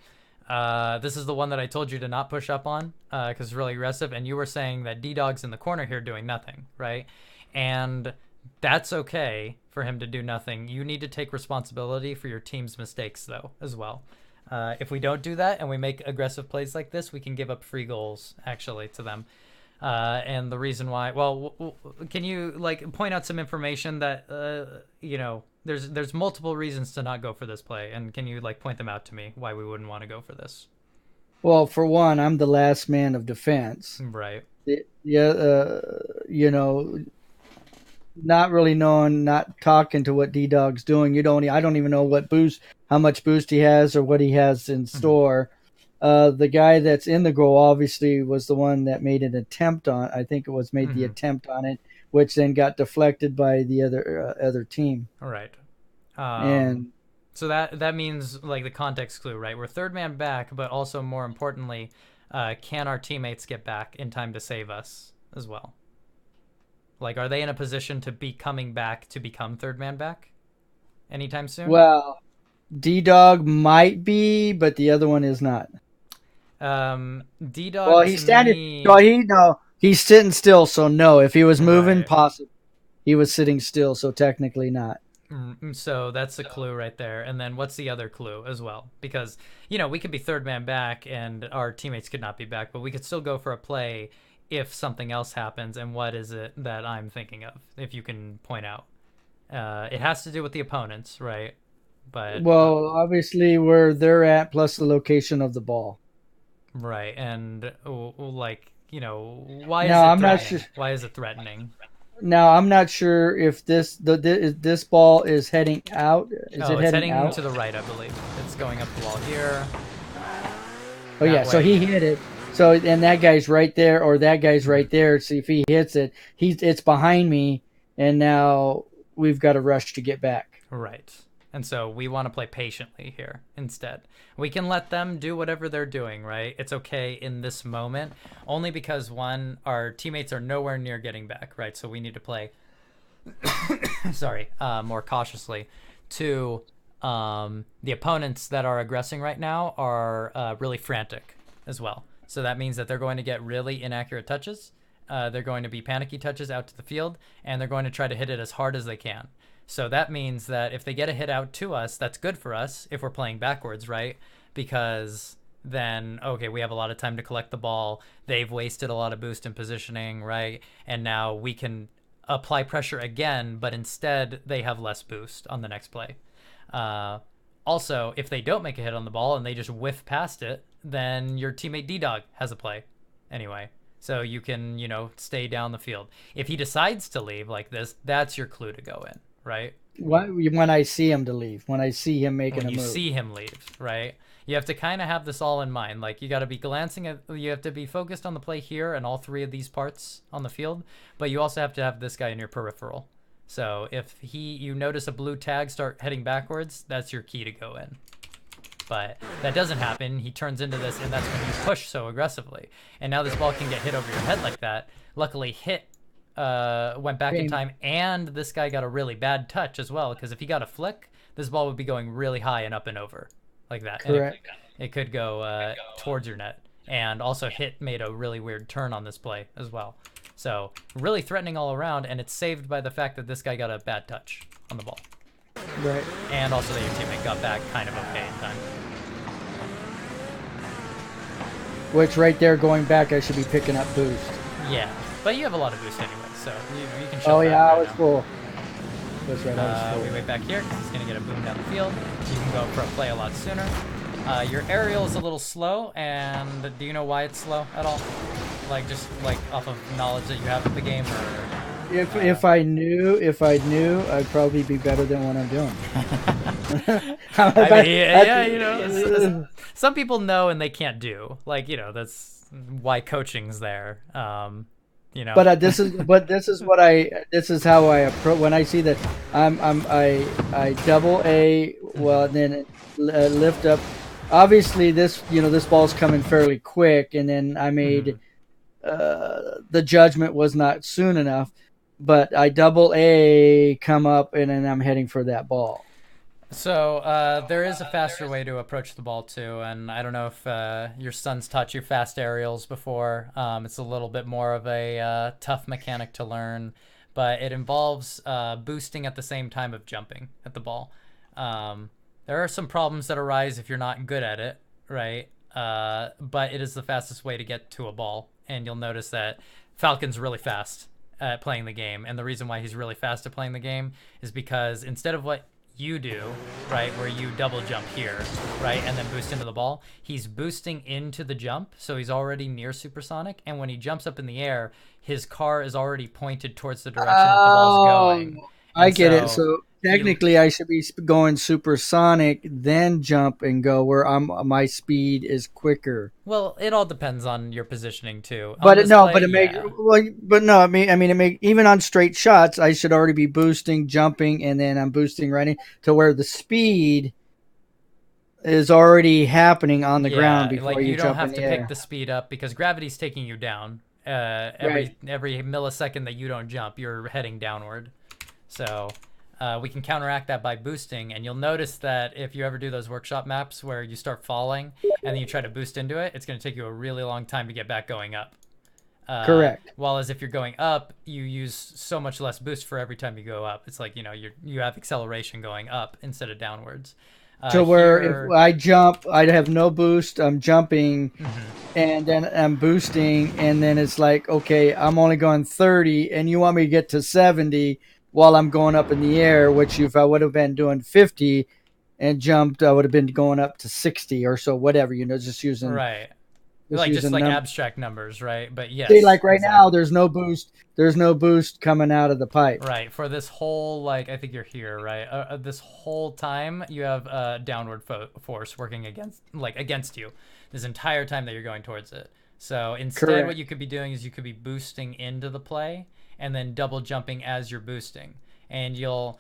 This is the one that I told you to not push up on because it's really aggressive. And you were saying that D-Dog's in the corner here doing nothing, right? And that's okay for him to do nothing. You need to take responsibility for your team's mistakes, though, as well. If we don't do that and we make aggressive plays like this, we can give up free goals, actually, to them. And the reason why, well, can you point out some information that there's multiple reasons to not go for this play, and can you point them out to me why we wouldn't want to go for this? Well, for one, I'm the last man of defense. Right. Not really knowing, not talking to what D-Dog's doing. I don't even know how much boost he has or what he has in store. The guy that's in the goal obviously was the one that made an attempt on. I think it was made the attempt on it, which then got deflected by the other team. All right. And So that means like the context clue, right? We're third man back, but also more importantly, can our teammates get back in time to save us as well? Like, are they in a position to be coming back to become third man back anytime soon? Well, D-Dog might be, but the other one is not. D Dog Well, to he's standing. me, No, he's sitting still. So no, if he was moving, right? possibly he was sitting still. So technically not. So that's a clue right there. And then what's the other clue as well? Because, we could be third man back and our teammates could not be back, but we could still go for a play if something else happens. And what is it that I'm thinking of, if you can point out? It has to do with the opponents, right? But, Well, obviously where they're at, plus the location of the ball. right. And, why is Now it I'm not sure. threatening? Why is it threatening? Now I'm not sure if this ball is heading out. Is Oh, it it's heading heading out? to the right, I believe. It's going up the wall here. Oh yeah, That so way, he yeah. hit it. So and that guy's right there, or that guy's right there. See if he hits it. It's behind me, and now we've got to rush to get back. Right. And so we want to play patiently here instead. We can let them do whatever they're doing, right? It's okay in this moment, only because one, our teammates are nowhere near getting back, right? So we need to play, sorry, more cautiously. Two, the opponents that are aggressing right now are really frantic as well. So that means that they're going to get really inaccurate touches. They're going to be panicky touches out to the field, and they're going to try to hit it as hard as they can. So that means that if they get a hit out to us, that's good for us if we're playing backwards, right? Because then, okay, we have a lot of time to collect the ball. They've wasted a lot of boost and positioning, right? And now we can apply pressure again, but instead they have less boost on the next play. Also, if they don't make a hit on the ball and they just whiff past it, then your teammate D-Dog has a play anyway. So you can, stay down the field. If he decides to leave like this, that's your clue to go in, right? When I see him to leave, when I see him making When a you move. see him leave, right? You have to kind of have this all in mind. Like, you got to be you have to be focused on the play here and all three of these parts on the field, but you also have to have this guy in your peripheral. So if you notice a blue tag start heading backwards, that's your key to go in. But that doesn't happen. He turns into this, and that's when you push so aggressively. And now this ball can get hit over your head like that. Luckily, hit went back in time, and this guy got a really bad touch as well, because if he got a flick, this ball would be going really high and up and over like that. Correct. And it could go towards your net. And also hit made a really weird turn on this play as well. So really threatening all around, and it's saved by the fact that this guy got a bad touch on the ball. Right. And also that your teammate got back kind of okay in time. Which right there, going back, I should be picking up boost. Yeah, but you have a lot of boost anyway, so you can show. Oh yeah, I was full. That's right, I was full. We wait back here because he's going to get a boom down the field. You can go for a play a lot sooner. Your aerial is a little slow, and do you know why it's slow at all? Like, just like off of knowledge that you have of the game, or If I knew, I'd probably be better than what I'm doing. I mean, yeah, some people know and they can't do. Like, that's why coaching's there. But this is how I approach when I see that I double A, well, and then lift up. Obviously, this ball's coming fairly quick, and then I made the judgment was not soon enough. But I double A, come up, and then I'm heading for that ball. So there is a faster way to approach the ball too, and I don't know if your son's taught you fast aerials before. It's a little bit more of a tough mechanic to learn, but it involves boosting at the same time of jumping at the ball. There are some problems that arise if you're not good at it, right? But it is the fastest way to get to a ball, and you'll notice that Falcon's really fast at playing the game, and the reason why he's really fast at playing the game is because instead of what you do, right, where you double jump here, right, and then boost into the ball, he's boosting into the jump, so he's already near supersonic, and when he jumps up in the air, his car is already pointed towards the direction that the ball's going. I get it. So technically, I should be going supersonic, then jump and go where my speed is quicker. Well, it all depends on your positioning too. But it make even on straight shots, I should already be boosting, jumping, and then I'm boosting right in to where the speed is already happening on the ground Yeah, before like you you don't jump in have to the pick air. the speed up because gravity's taking you down. Right. Every millisecond that you don't jump, you're heading downward. So we can counteract that by boosting, and you'll notice that if you ever do those workshop maps where you start falling and then you try to boost into it, it's going to take you a really long time to get back going up. Correct. While as if you're going up, you use so much less boost for every time you go up. It's like you have acceleration going up instead of downwards. To where if Here, I jump, I'd have no boost. I'm jumping, mhm. and then I'm boosting, and then it's like, okay, I'm only going 30, and you want me to get to 70 while I'm going up in the air. Which if I would have been doing 50 and jumped, I would have been going up to 60 or so, whatever. Right. Just Like just using like numbers. abstract numbers, right? But See, yes, like right now, exactly. there's no boost. There's no boost coming out of the pipe. Right. For this whole, like, I think you're here, right? This whole time you have downward force working against you this entire time that you're going towards it. So instead, what Correct. you could be doing is you could be boosting into the play and then double jumping as you're boosting, and you'll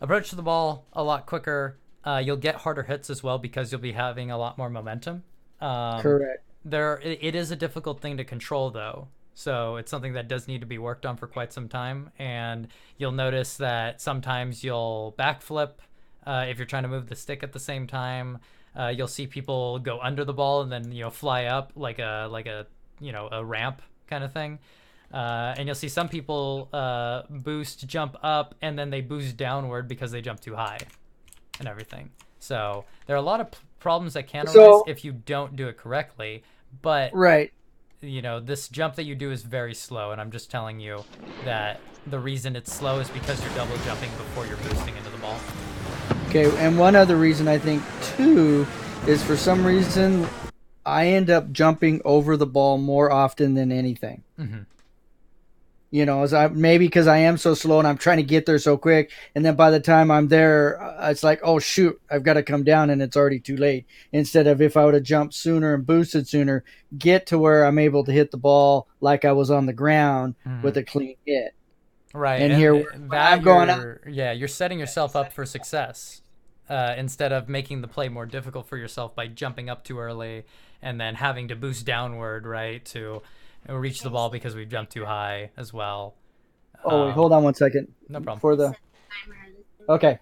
approach the ball a lot quicker. You'll get harder hits as well because you'll be having a lot more momentum. Um, Correct. it is a difficult thing to control though, so it's something that does need to be worked on for quite some time. And you'll notice that sometimes you'll backflip if you're trying to move the stick at the same time. You'll see people go under the ball and then fly up like a a ramp kind of thing. And you'll see some people boost, jump up, and then they boost downward because they jump too high and everything. So there are a lot of problems that can arise So if you don't do it correctly. But right. this jump that you do is very slow, and I'm just telling you that the reason it's slow is because you're double jumping before you're boosting into the ball. Okay, and one other reason I think too is for some reason I end up jumping over the ball more often than anything. Mm-hmm. As I maybe because I am so slow and I'm trying to get there so quick, and then by the time I'm there, it's like, oh shoot, I've got to come down, and it's already too late. Instead of if I would have jumped sooner and boosted sooner, get to where I'm able to hit the ball like I was on the ground Mm-hmm. with a clean hit. Right, And and here when that I'm going up, you're setting yourself up for success instead of making the play more difficult for yourself by jumping up too early and then having to boost downward, right, to reach the ball because we've jumped too high as well. oh wait, hold on one second No problem. for the okay.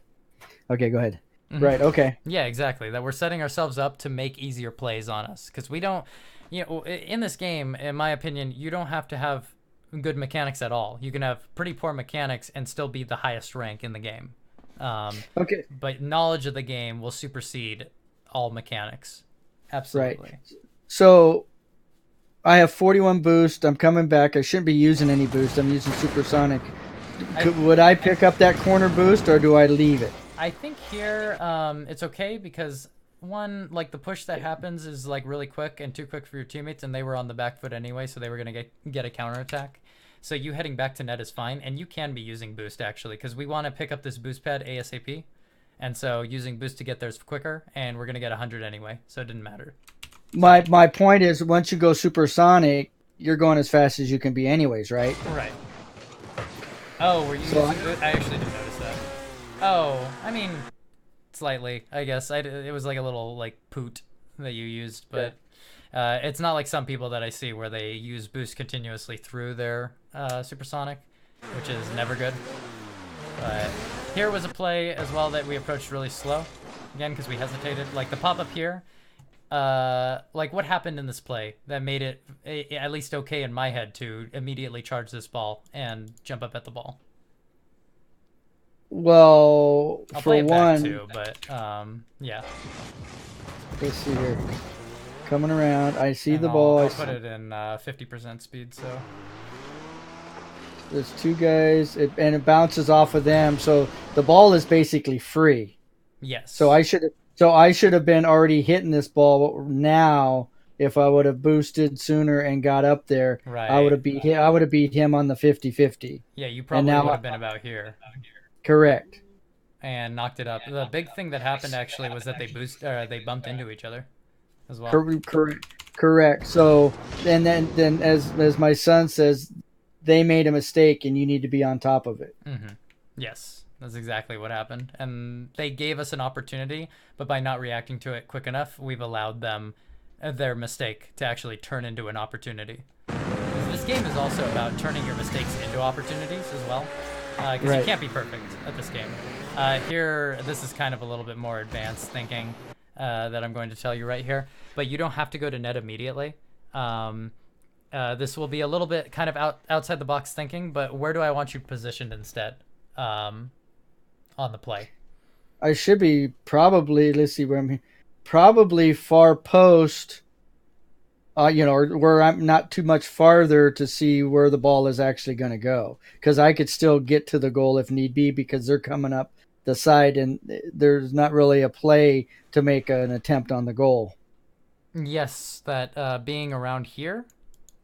Okay, go ahead. Hmm. Right, okay. Yeah, exactly. That we're setting ourselves up to make easier plays on us because we don't, in this game, in my opinion, you don't have to have good mechanics at all. You can have pretty poor mechanics and still be the highest rank in the game. Um, Okay. but knowledge of the game will supersede all mechanics. Right. Absolutely. So I have 41 boost. I'm coming back. I shouldn't be using any boost. I'm using supersonic. I Would I pick up that corner boost or do I leave it? I think here it's okay because one, like the push that happens is like really quick and too quick for your teammates, and they were on the back foot anyway, so they were gonna get a counter attack. So you heading back to net is fine, and you can be using boost actually because we want to pick up this boost pad ASAP, and so using boost to get there is quicker, and we're gonna get 100 anyway, so it didn't matter. My point is once you go supersonic, you're going as fast as you can be anyways, right? Right. Oh, were you So using boost? I actually didn't notice that. Oh, I mean, slightly, I guess. It was like a little like poot that you used, but it's not like some people that I see where they use boost continuously through their supersonic, which is never good. But here was a play as well that we approached really slow, again because we hesitated. Like the pop up here, like what happened in this play that made it at least okay in my head to immediately charge this ball and jump up at the ball. well, I'll for play it back one, too, but yeah. let's see here. Coming around, I see And the I'll, ball. I'll put it in 50% speed, so. There's two guys, and it bounces off of them, so the ball is basically free. Yes. So I should have been already hitting this ball now. If I would have boosted sooner and got up there, Right. I would have beat him on the 50-50. Yeah, you And probably would now have been about here correct. and knocked it up. The big thing that happened actually was that they bumped into each other as well. Correct. So then as my son says, they made a mistake and you need to be on top of it. Mm-hmm. Yes. That's exactly what happened. And they gave us an opportunity, but by not reacting to it quick enough, we've allowed them their mistake to actually turn into an opportunity. This game is also about turning your mistakes into opportunities as well, because you can't be perfect at this game. Here, this is kind of a little bit more advanced thinking that I'm going to tell you right here, but you don't have to go to net immediately. This will be a little bit kind of outside the box thinking, but where do I want you positioned instead on the play? I should be probably, let's see where I'm here, probably far post, or where I'm not too much farther to see where the ball is actually going to go. Because I could still get to the goal if need be because they're coming up the side and there's not really a play to make an attempt on the goal. Yes, that being around here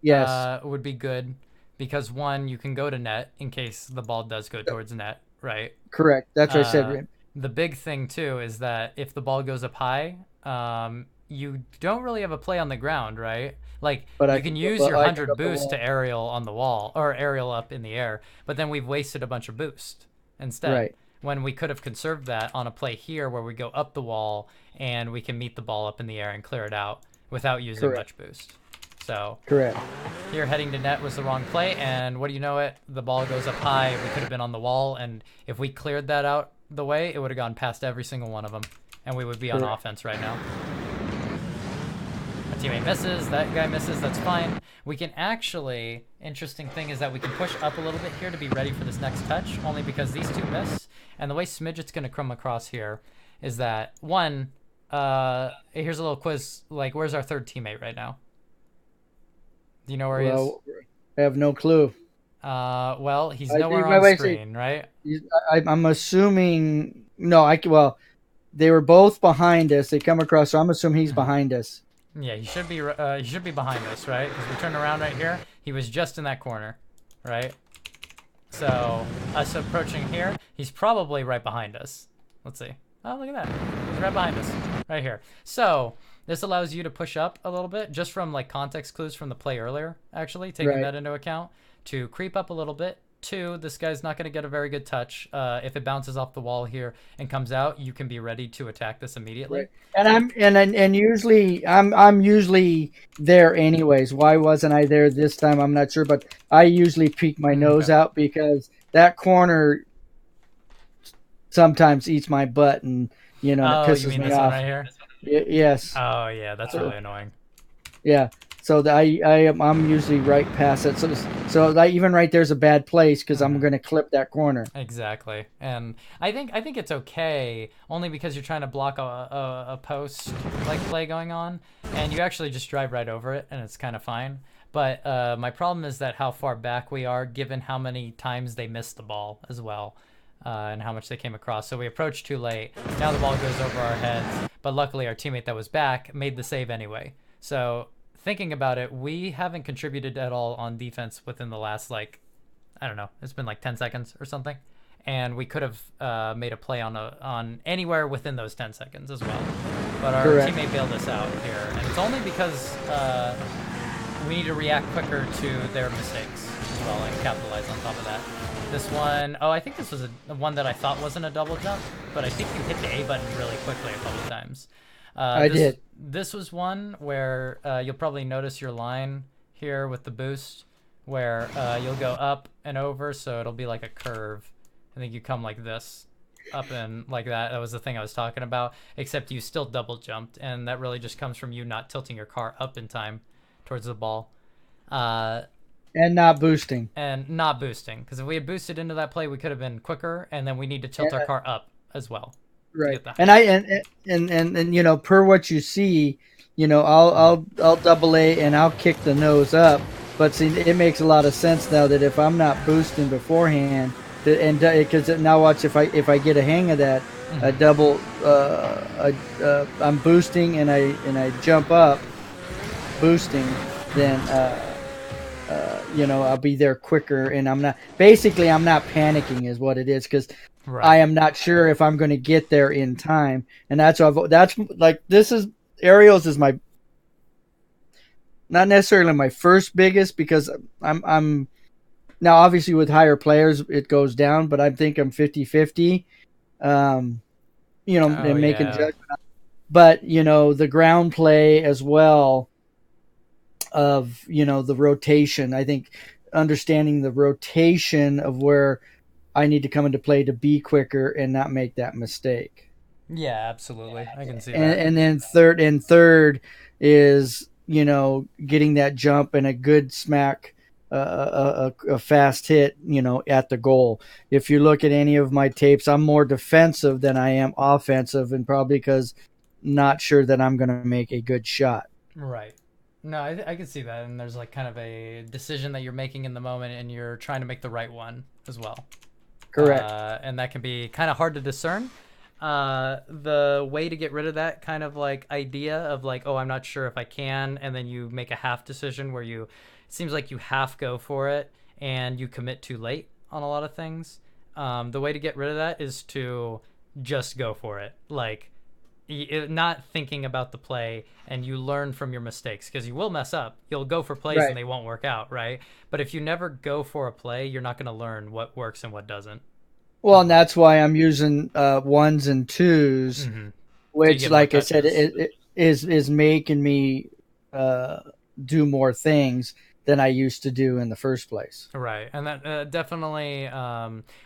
Yes. would be good because one, you can go to net in case the ball does go towards net, right? Correct. That's what I Uh, said. the big thing too is that if the ball goes up high, you don't really have a play on the ground, right? Like But you can use your I can 100 go the boost wall. to aerial on the wall or aerial up in the air, but then we've wasted a bunch of boost instead. Right. When we could have conserved that on a play here where we go up the wall and we can meet the ball up in the air and clear it out without using Correct. much boost. So Correct. here heading to net was the wrong play, and what do you know it? The ball goes up high. We could have been on the wall, and if we cleared that out the way, it would have gone past every single one of them, and we would be on Correct. offense right now. My teammate misses, that guy misses, that's fine. We can actually, interesting thing is that we can push up a little bit here to be ready for this next touch, only because these two miss, and the way Smidget's going to come across here is that, one, here's a little quiz, like, where's our third teammate right now? Do you know where he is? I have no clue. Well, he's nowhere on screen, right? I'm assuming no. Well, they were both behind us. They come across, so I'm assuming he's behind us. Yeah, he should be. He should be behind us, right? Because we turn around right here. He was just in that corner, right? So us approaching here, he's probably right behind us. Let's see. Oh, look at that. He's right behind us, right here. So this allows you to push up a little bit, just from like context clues from the play earlier, actually, taking that into account, to creep up a little bit. Two, this guy's not going to get a very good touch. If it bounces off the wall here and comes out, you can be ready to attack this immediately. Right. And usually I'm usually there anyways. Why wasn't I there this time? I'm not sure, but I usually peek my nose out because that corner sometimes eats my butt, and it pisses you mean me this off. one right here? Yes. Oh yeah, that's really annoying. Yeah. So I'm usually right past it. So that even right there's a bad place because I'm going to clip that corner. Exactly, and I think it's okay only because you're trying to block a post like play going on, and you actually just drive right over it, and it's kind of fine. But my problem is that how far back we are, given how many times they missed the ball as well. And how much they came across. So we approached too late. Now the ball goes over our heads. But luckily our teammate that was back made the save anyway. So thinking about it, we haven't contributed at all on defense within the last, I don't know, it's been like 10 seconds or something. And we could have made a play on anywhere within those 10 seconds as well. But our teammate bailed us out here. And it's only because we need to react quicker to their mistakes as well and capitalize on top of that. This one, I think this was a one that I thought wasn't a double jump, but I think you hit the A button really quickly a couple times. I did. This was one where you'll probably notice your line here with the boost, where you'll go up and over, so it'll be like a curve. I think you come like this, up and like that. That was the thing I was talking about, except you still double jumped, and that really just comes from you not tilting your car up in time towards the ball. And not boosting. Because if we had boosted into that play, we could have been quicker, and then we need to tilt our car up as well. Right. And per what you see, I'll double A and I'll kick the nose up. But see, it makes a lot of sense now that if I'm not boosting beforehand, and because now watch if I get a hang of that, a double, I'm boosting and I jump up, boosting, then. I'll be there quicker, and I'm not panicking is what it is, because I am not sure if I'm going to get there in time, and that's like this is aerials is my not necessarily my first biggest, because I'm Now, obviously, with higher players, it goes down, but I think I'm 50-50. Um, Oh and making yeah. judgment. But the ground play as well of the rotation. I think understanding the rotation of where I need to come into play to be quicker and not make that mistake. Yeah, absolutely. I can see and, that. and then third is getting that jump and a good smack, a fast hit at the goal. If you look at any of my tapes, I'm more defensive than I am offensive, and probably because not sure that I'm going to make a good shot. Right. No, I can see that, and there's like kind of a decision that you're making in the moment, and you're trying to make the right one as well. Correct. And that can be kind of hard to discern. The way to get rid of that kind of like idea of like, oh, I'm not sure if I can, and then you make a half decision where it seems like you half go for it and you commit too late on a lot of things. The way to get rid of that is to just go for it. Like, not thinking about the play, and you learn from your mistakes, because you will mess up. You'll go for plays and Right. they won't work out, right? But if you never go for a play, you're not going to learn what works and what doesn't Well, as and well. that's why I'm using ones and twos, Mm-hmm. So you which, get more like I said, touches. it is making me uh, do more things than I used to do in the first place. Right, and that definitely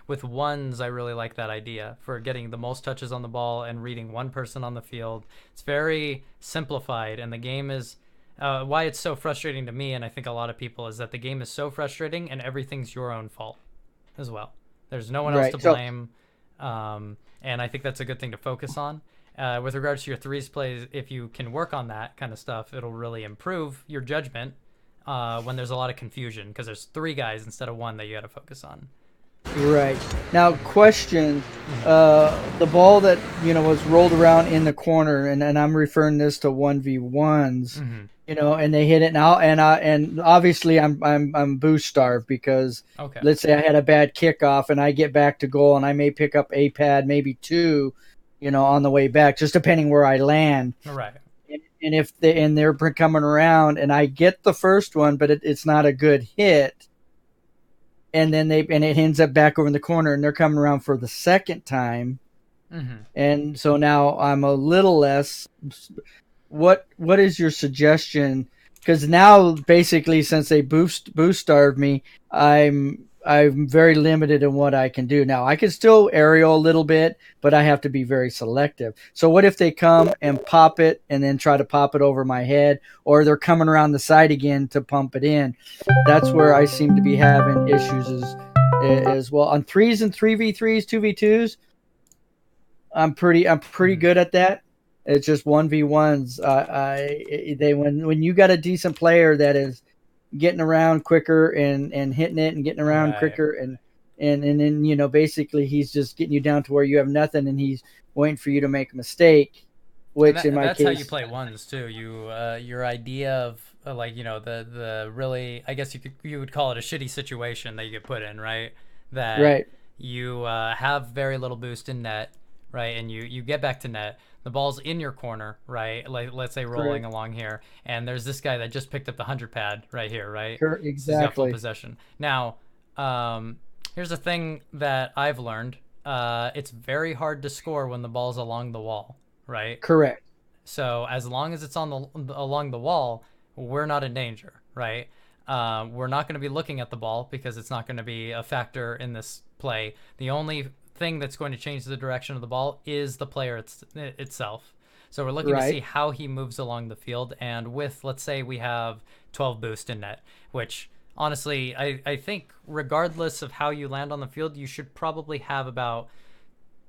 with ones, I really like that idea for getting the most touches on the ball and reading one person on the field. It's very simplified, and the game is why it's so frustrating to me, and I think a lot of people, is that the game is so frustrating and everything's your own fault as well. There's no one else to Right. So blame, and I think that's a good thing to focus on. With regards to your threes plays, if you can work on that kind of stuff, it'll really improve your judgment when there's a lot of confusion, because there's three guys instead of one that you got to focus on. right now, question: Mm-hmm. the ball that was rolled around in the corner, and I'm referring this to 1v1s. Mm-hmm. And they hit it now, and obviously I'm boost starved because Okay. let's say I had a bad kickoff and I get back to goal and I may pick up a pad, maybe two, on the way back, just depending where I land. All right. And if they're coming around and I get the first one, but it's not a good hit, and then it ends up back over in the corner, and they're coming around for the second time, Mm-hmm. and so now I'm a little less. What is your suggestion? Because now basically, since they boost starved me, I'm very limited in what I can do. Now I can still aerial a little bit, but I have to be very selective. So what if they come and pop it and then try to pop it over my head, or they're coming around the side again to pump it in? That's where I seem to be having issues as well on threes and 3v3s, 2v2s. I'm pretty Mm-hmm. good at that. It's just 1v1s. They when you got a decent player that is getting around quicker and hitting it and getting around Right. quicker, and then basically he's just getting you down to where you have nothing, and he's waiting for you to make a mistake, And which in my that's how you case. play ones too. Your idea of like the really, I guess you would call it a shitty situation that you get put in, right? That Right. you have very little boost in net, right? And you get back to net. The ball's in your corner, right? Like, let's say rolling Correct. along here, and there's this guy that just picked up the 100 pad right here, right? So he's got full Exactly. possession. Now, here's a thing that I've learned. It's very hard to score when the ball's along the wall, right? Correct. So as long as it's on the along the wall, we're not in danger, right? We're not going to be looking at the ball because it's not going to be a factor in this play. The only thing that's going to change the direction of the ball is the player itself. So we're looking to see Right. how he moves along the field. And with, let's say we have 12 boost in net, which honestly, I think regardless of how you land on the field, you should probably have about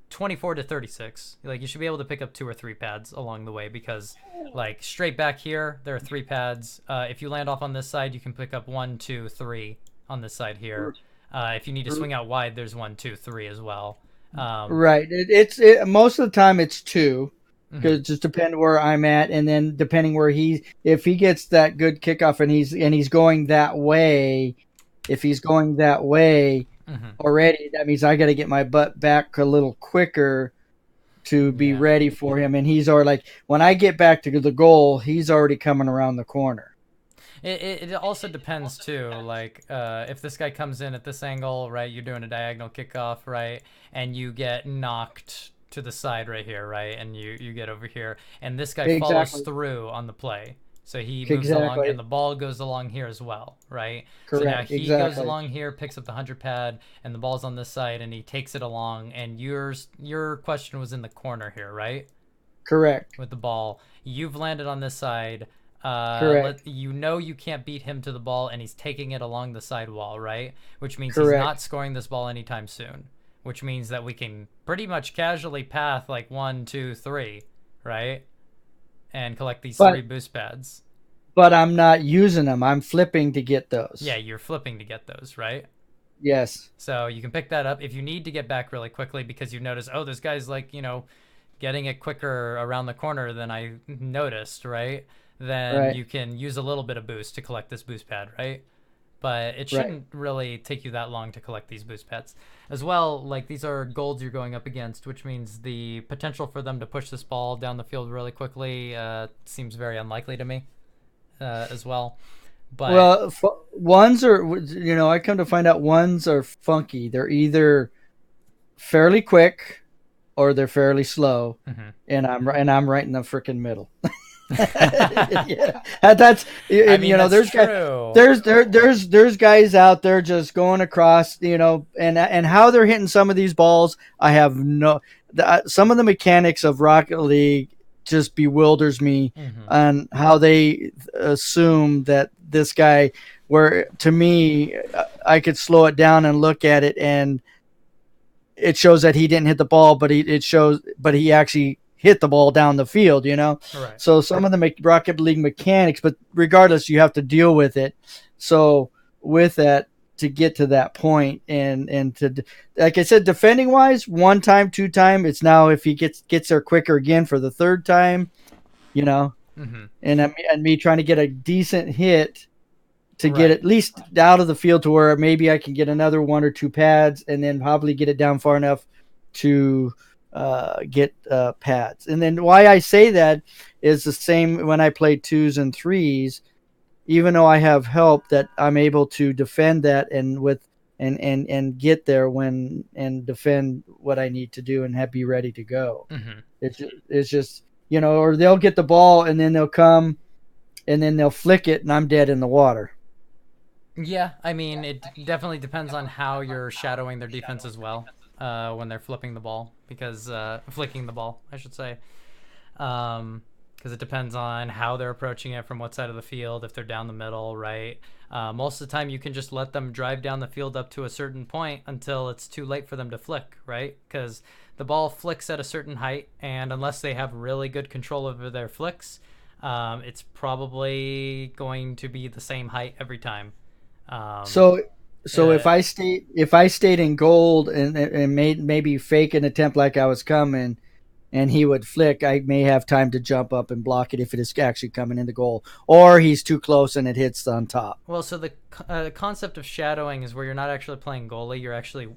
24 to 36. Like, you should be able to pick up two or three pads along the way, because like straight back here there are three pads. If you land off on this side, you can pick up one, two, three on this side here. If you need to swing out wide, there's one, two, three as well. um, Right. Most of the time it's two, mhm. because just depend where I'm at, and then depending where if he gets that good kickoff and he's going that way, if he's going that way Mhm. already, that means I got to get my butt back a little quicker to be Yeah. ready for him, and he's already, like, when I get back to the goal, he's already coming around the corner. It also depends too. Like, if this guy comes in at this angle, right? You're doing a diagonal kickoff, right? And you get knocked to the side right here, right? And you get over here, and this guy follows Exactly. through on the play. So he moves along, and Exactly. the ball goes along here as well, right? So now Correct. he goes Exactly. along here, picks up the 100 pad, and the ball's on this side, and he takes it along. And your question was in the corner here, right? Correct. With the ball. You've landed on this side. Correct. You know you can't beat him to the ball, and he's taking it along the sidewall, right? Which means he's not Correct. scoring this ball anytime soon. Which means that we can pretty much casually path like 1, 2, 3, right? And collect these three But boost pads. I'm not using them. I'm flipping to get those. Yeah, you're flipping to get those, right? Yes. So you can pick that up if you need to get back really quickly because you notice, oh, this guy's like, getting it quicker around the corner than I noticed, right? Then Right. you can use a little bit of boost to collect this boost pad, right? But it Right. shouldn't really take you that long to collect these boost pads. As well, like these are golds you're going up against, which means the potential for them to push this ball down the field really quickly seems very unlikely to me as well. But Well, ones are, I come to find out ones are funky. They're either fairly quick or they're fairly slow, mhm. and I'm right in the freaking middle. Yeah, that's, I and mean that's there's guys, true. there's guys out there just going across, and how they're hitting some of these balls. I have some of the mechanics of Rocket League just bewilders me Hmm. on how they assume that this guy, where to me, I could slow it down and look at it, and it shows that he didn't hit the ball, but he actually hit the ball down the field, Right. So some of the Rocket League mechanics, but regardless, you have to deal with it. So with that, to get to that point, and to, like I said, defending wise, one time, two time, it's now if he gets there quicker again for the third time, you know, Hmm. and me trying to get a decent hit to get Right. at least out of the field to where maybe I can get another one or two pads, and then probably get it down far enough to get pads. And then why I say that is the same when I play twos and threes. Even though I have help, that I'm able to defend that and get there when and defend what I need to do and be ready to go. Hmm. It's just or they'll get the ball and then they'll come and then they'll flick it and I'm dead in the water. Yeah, I mean, it definitely depends on how you're shadowing their defense as well when they're flipping the ball, because flicking the ball, I should say, because it depends on how they're approaching it from what side of the field. If they're down the middle, right? Most of the time, you can just let them drive down the field up to a certain point until it's too late for them to flick, right? Because the ball flicks at a certain height, and unless they have really good control over their flicks, it's probably going to be the same height every time. Um, So so uh, if I stayed in gold and made maybe fake an attempt like I was coming, and he would flick, I may have time to jump up and block it if it is actually coming in the goal, or he's too close and it hits on top. well, so the concept of shadowing is where you're not actually playing goalie; you're actually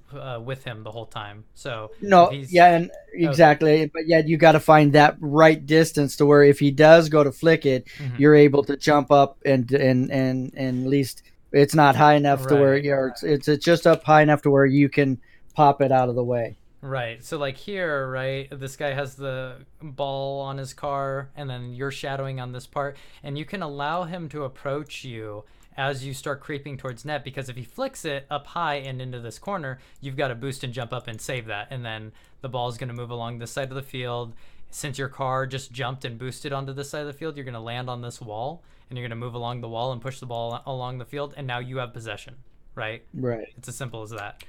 with him the whole time. So if No, he's yeah, and okay, exactly, but yeah, you got to find that right distance to where if he does go to flick it, hmm, you're able to jump up and at least it's not high enough to where right, it's just up high enough to where you can pop it out of the way. right. So like here, right, this guy has the ball on his car, and then you're shadowing on this part, and you can allow him to approach you as you start creeping towards net, because if he flicks it up high and into this corner, you've got to boost and jump up and save that, and then the ball is going to move along this side of the field. Since your car just jumped and boosted onto this side of the field, you're going to land on this wall, and you're going to move along the wall and push the ball along the field, and now you have possession, right? Right. It's as simple as that.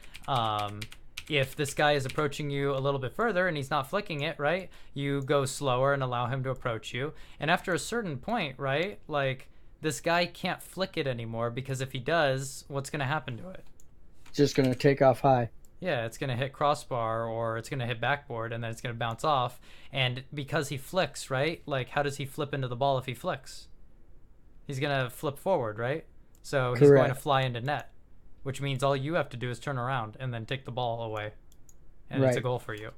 If this guy is approaching you a little bit further and he's not flicking it, right, you go slower and allow him to approach you. And after a certain point, right, like this guy can't flick it anymore, because if he does, what's going to happen to it? Just gonna take off high. Yeah, it's going to hit crossbar, or it's going to hit backboard, and then it's going to bounce off. And because he flicks, right, like how does he flip into the ball if he flicks? He's going to flip forward, right? So he's going to Correct. fly into net, which means all you have to do is turn around and then take the ball away, and it's a Right. goal for you.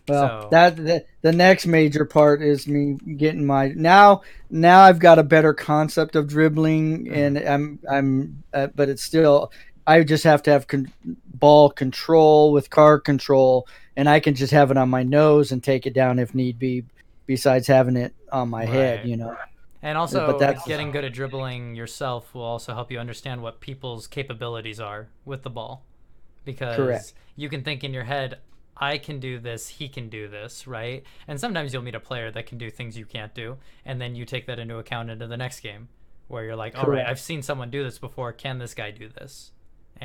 Well, So the next major part is me getting my now I've got a better concept of dribbling, mhm, and but it's still I just have to have ball control with car control, and I can just have it on my nose and take it down if need be. Besides having it on my head, right. And But also, that's getting good at dribbling yourself will also help you understand what people's capabilities are with the ball. Because correct. you can think in your head, I can do this, he can do this, right? And sometimes you'll meet a player that can do things you can't do, and then you take that into account into the next game, where you're like, all right, Correct. I've seen someone do this before. Can this guy do this?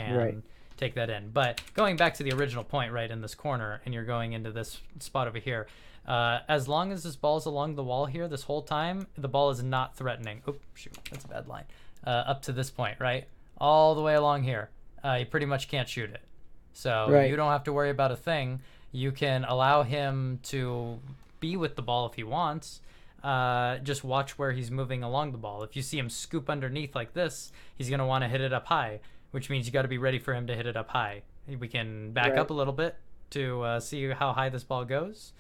Right. And take that in. But going back to the original point, right in this corner, and you're going into this spot over here. As long as this ball's along the wall here this whole time, the ball is not threatening. Oh, shoot, that's a bad line. Up to this point, right? All the way along here. You pretty much can't shoot it. So you Right. don't have to worry about a thing. You can allow him to be with the ball if he wants. Just watch where he's moving along the ball. If you see him scoop underneath like this, he's going to want to hit it up high, which means you got to be ready for him to hit it up high. We can back Right. up a little bit to see how high this ball goes.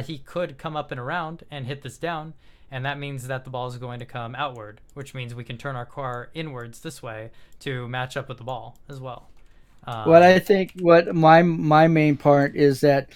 He could come up and around and hit this down, and that means that the ball is going to come outward, which means we can turn our car inwards this way to match up with the ball as well. What Um, I think, what my main part is that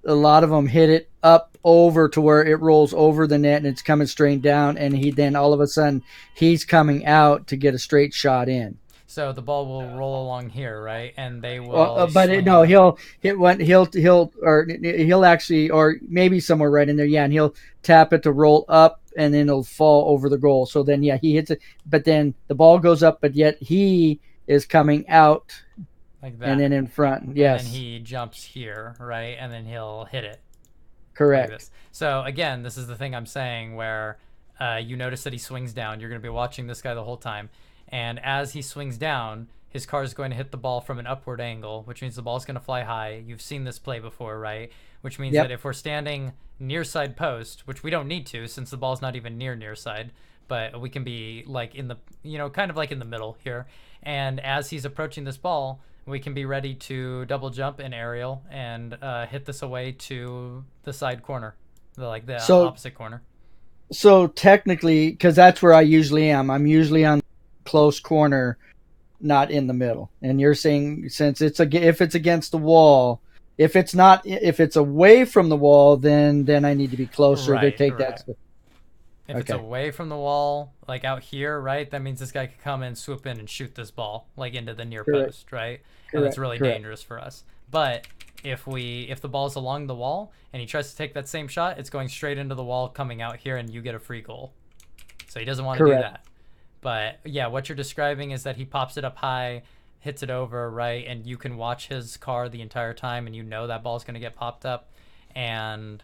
a lot of them hit it up over to where it rolls over the net and it's coming straight down, and he then all of a sudden he's coming out to get a straight shot in. so the ball will roll along here, right? And they Well, will but swing no, it. he'll hit one. He'll actually, or maybe somewhere right in there. Yeah, and he'll tap it to roll up, and then it'll fall over the goal. So then, yeah, he hits it, but then the ball goes up, but yet he is coming out Like and that. then in front. And then Yes, he jumps here, right? And then he'll hit it like correct, this. So again, this is the thing I'm saying where you notice that he swings down. You're going to be watching this guy the whole time. And as he swings down, his car is going to hit the ball from an upward angle, which means the ball's going to fly high. You've seen this play before, right? Which means that yep. if we're standing near side post, which we don't need to since the ball's not even near side, but we can be like in the, kind of like in the middle here. And as he's approaching this ball, we can be ready to double jump in aerial and hit this away to the side corner, the So opposite corner. so technically, because that's where I usually am. I'm usually on close corner, not in the middle. And you're saying since if it's against the wall, if it's away from the wall, then I need to be closer to Right, take that. right. If it's Okay, away from the wall, like out here, right, that means this guy could come and swoop in and shoot this ball like into the near correct, post, right? And that's correct, really correct. dangerous for us. But if the ball's along the wall and he tries to take that same shot, it's going straight into the wall, coming out here, and you get a free goal. So he doesn't want to do Correct. that. But yeah, what you're describing is that he pops it up high, hits it over, right, and you can watch his car the entire time, and you know that ball's going to get popped up, and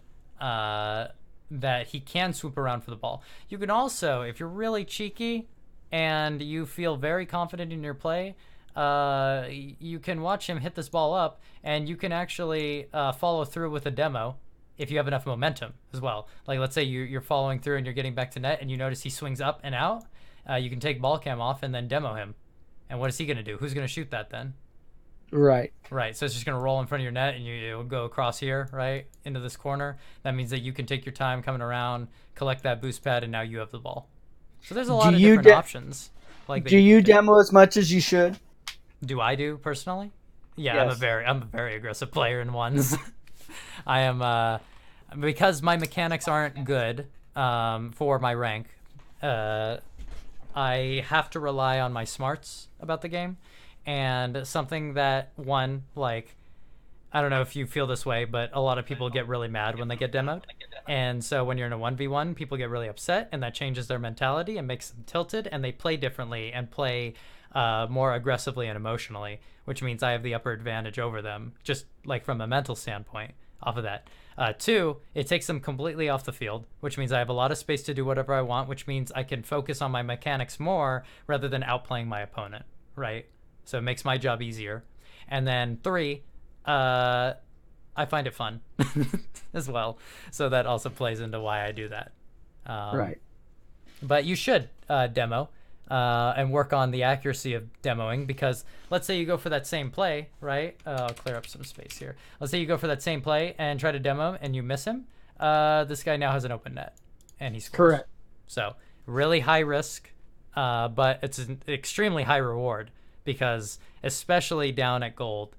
that he can swoop around for the ball. You can also, if you're really cheeky and you feel very confident in your play, you can watch him hit this ball up, and you can actually follow through with a demo if you have enough momentum as well. Like, let's say you're following through and you're getting back to net, and you notice he swings up and out. You can take ball cam off and then demo him. And what is he going to do? Who's going to shoot that then? Right. Right. So it's just going to roll in front of your net, and you'll go across here, right, into this corner. That means that you can take your time coming around, collect that boost pad, and now you have the ball. So there's a Do lot of you different options like that do you can you take. demo as much as you should? Do I do personally? Yeah, Yes. I'm a very aggressive player in ones. I am because my mechanics aren't good for my rank. Uh, I have to rely on my smarts about the game, and something that one like I don't know if you feel this way, but a lot of people get really mad when they get demoed. And so when you're in a 1v1, people get really upset, and that changes their mentality and makes them tilted, and they play differently and play more aggressively and emotionally, which means I have the upper advantage over them, just like from a mental standpoint off of that. Two, it takes them completely off the field, which means I have a lot of space to do whatever I want, which means I can focus on my mechanics more rather than outplaying my opponent, right? So it makes my job easier. And then three, I find it fun as well. So that also plays into why I do that. Um, Right. but you should demo. and work on the accuracy of demoing, because let's say you go for that same play, right? I'll clear up some space here. Let's say you go for that same play and try to demo and you miss him. This guy now has an open net and he scores. Correct. So really high risk, but it's an extremely high reward, because especially down at gold,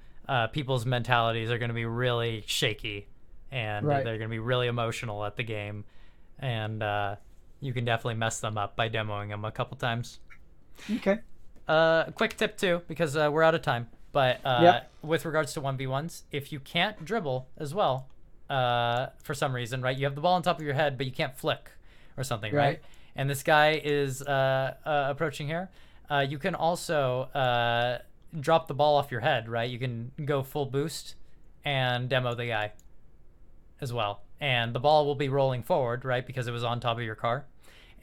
people's mentalities are going to be really shaky, and Right. they're going to be really emotional at the game, and you can definitely mess them up by demoing them a couple times. Okay. Quick tip too, because we're out of time, but Yep. with regards to 1v1s, if you can't dribble as well, for some reason, right? You have the ball on top of your head, but you can't flick or something, right? And this guy is approaching here. You can also drop the ball off your head, right? You can go full boost and demo the guy as well. And the ball will be rolling forward, right? Because it was on top of your car.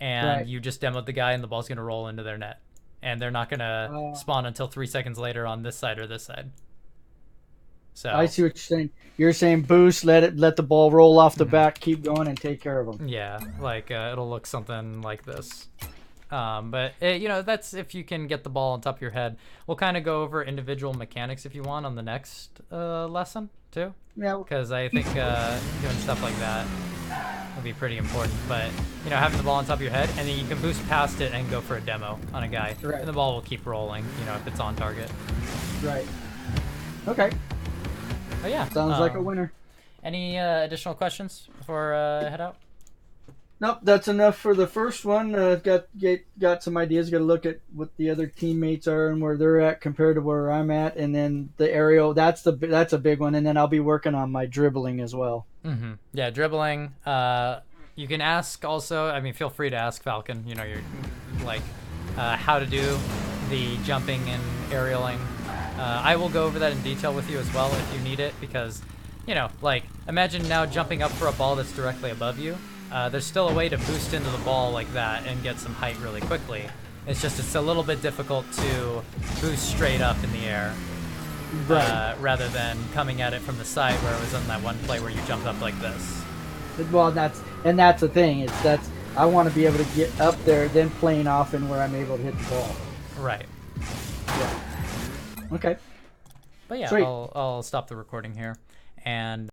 And Right. you just demoed the guy, and the ball's going to roll into their net. And they're not going to spawn until 3 seconds later on this side or this side. So I see what you're saying. You're saying boost, let the ball roll off the back, keep going, and take care of them. yeah, like it'll look something like this. But that's if you can get the ball on top of your head. We'll kind of go over individual mechanics if you want on the next lesson too, Yeah. because I think doing stuff like that would be pretty important. But having the ball on top of your head, and then you can boost past it and go for a demo on a guy, Right. and the ball will keep rolling. If it's on target. Right. Okay. But yeah, Sounds like a winner. Any additional questions before I head out? Nope, that's enough for the first one. Got some ideas. Got to look at what the other teammates are and where they're at compared to where I'm at, and then the aerial. That's a big one. And then I'll be working on my dribbling as well. Mm-hmm. Yeah, dribbling. You can ask also. I mean, feel free to ask Falcon. You're like how to do the jumping and aerialing. I will go over that in detail with you as well if you need it, because like imagine now jumping up for a ball that's directly above you. There's still a way to boost into the ball like that and get some height really quickly. It's a little bit difficult to boost straight up in the air, rather than coming at it from the side where it was on that one play where you jumped up like this. Well, that's the thing. I want to be able to get up there, then playing off and where I'm able to hit the ball. Right. Yeah. Okay. But yeah, Sweet. I'll stop the recording here, and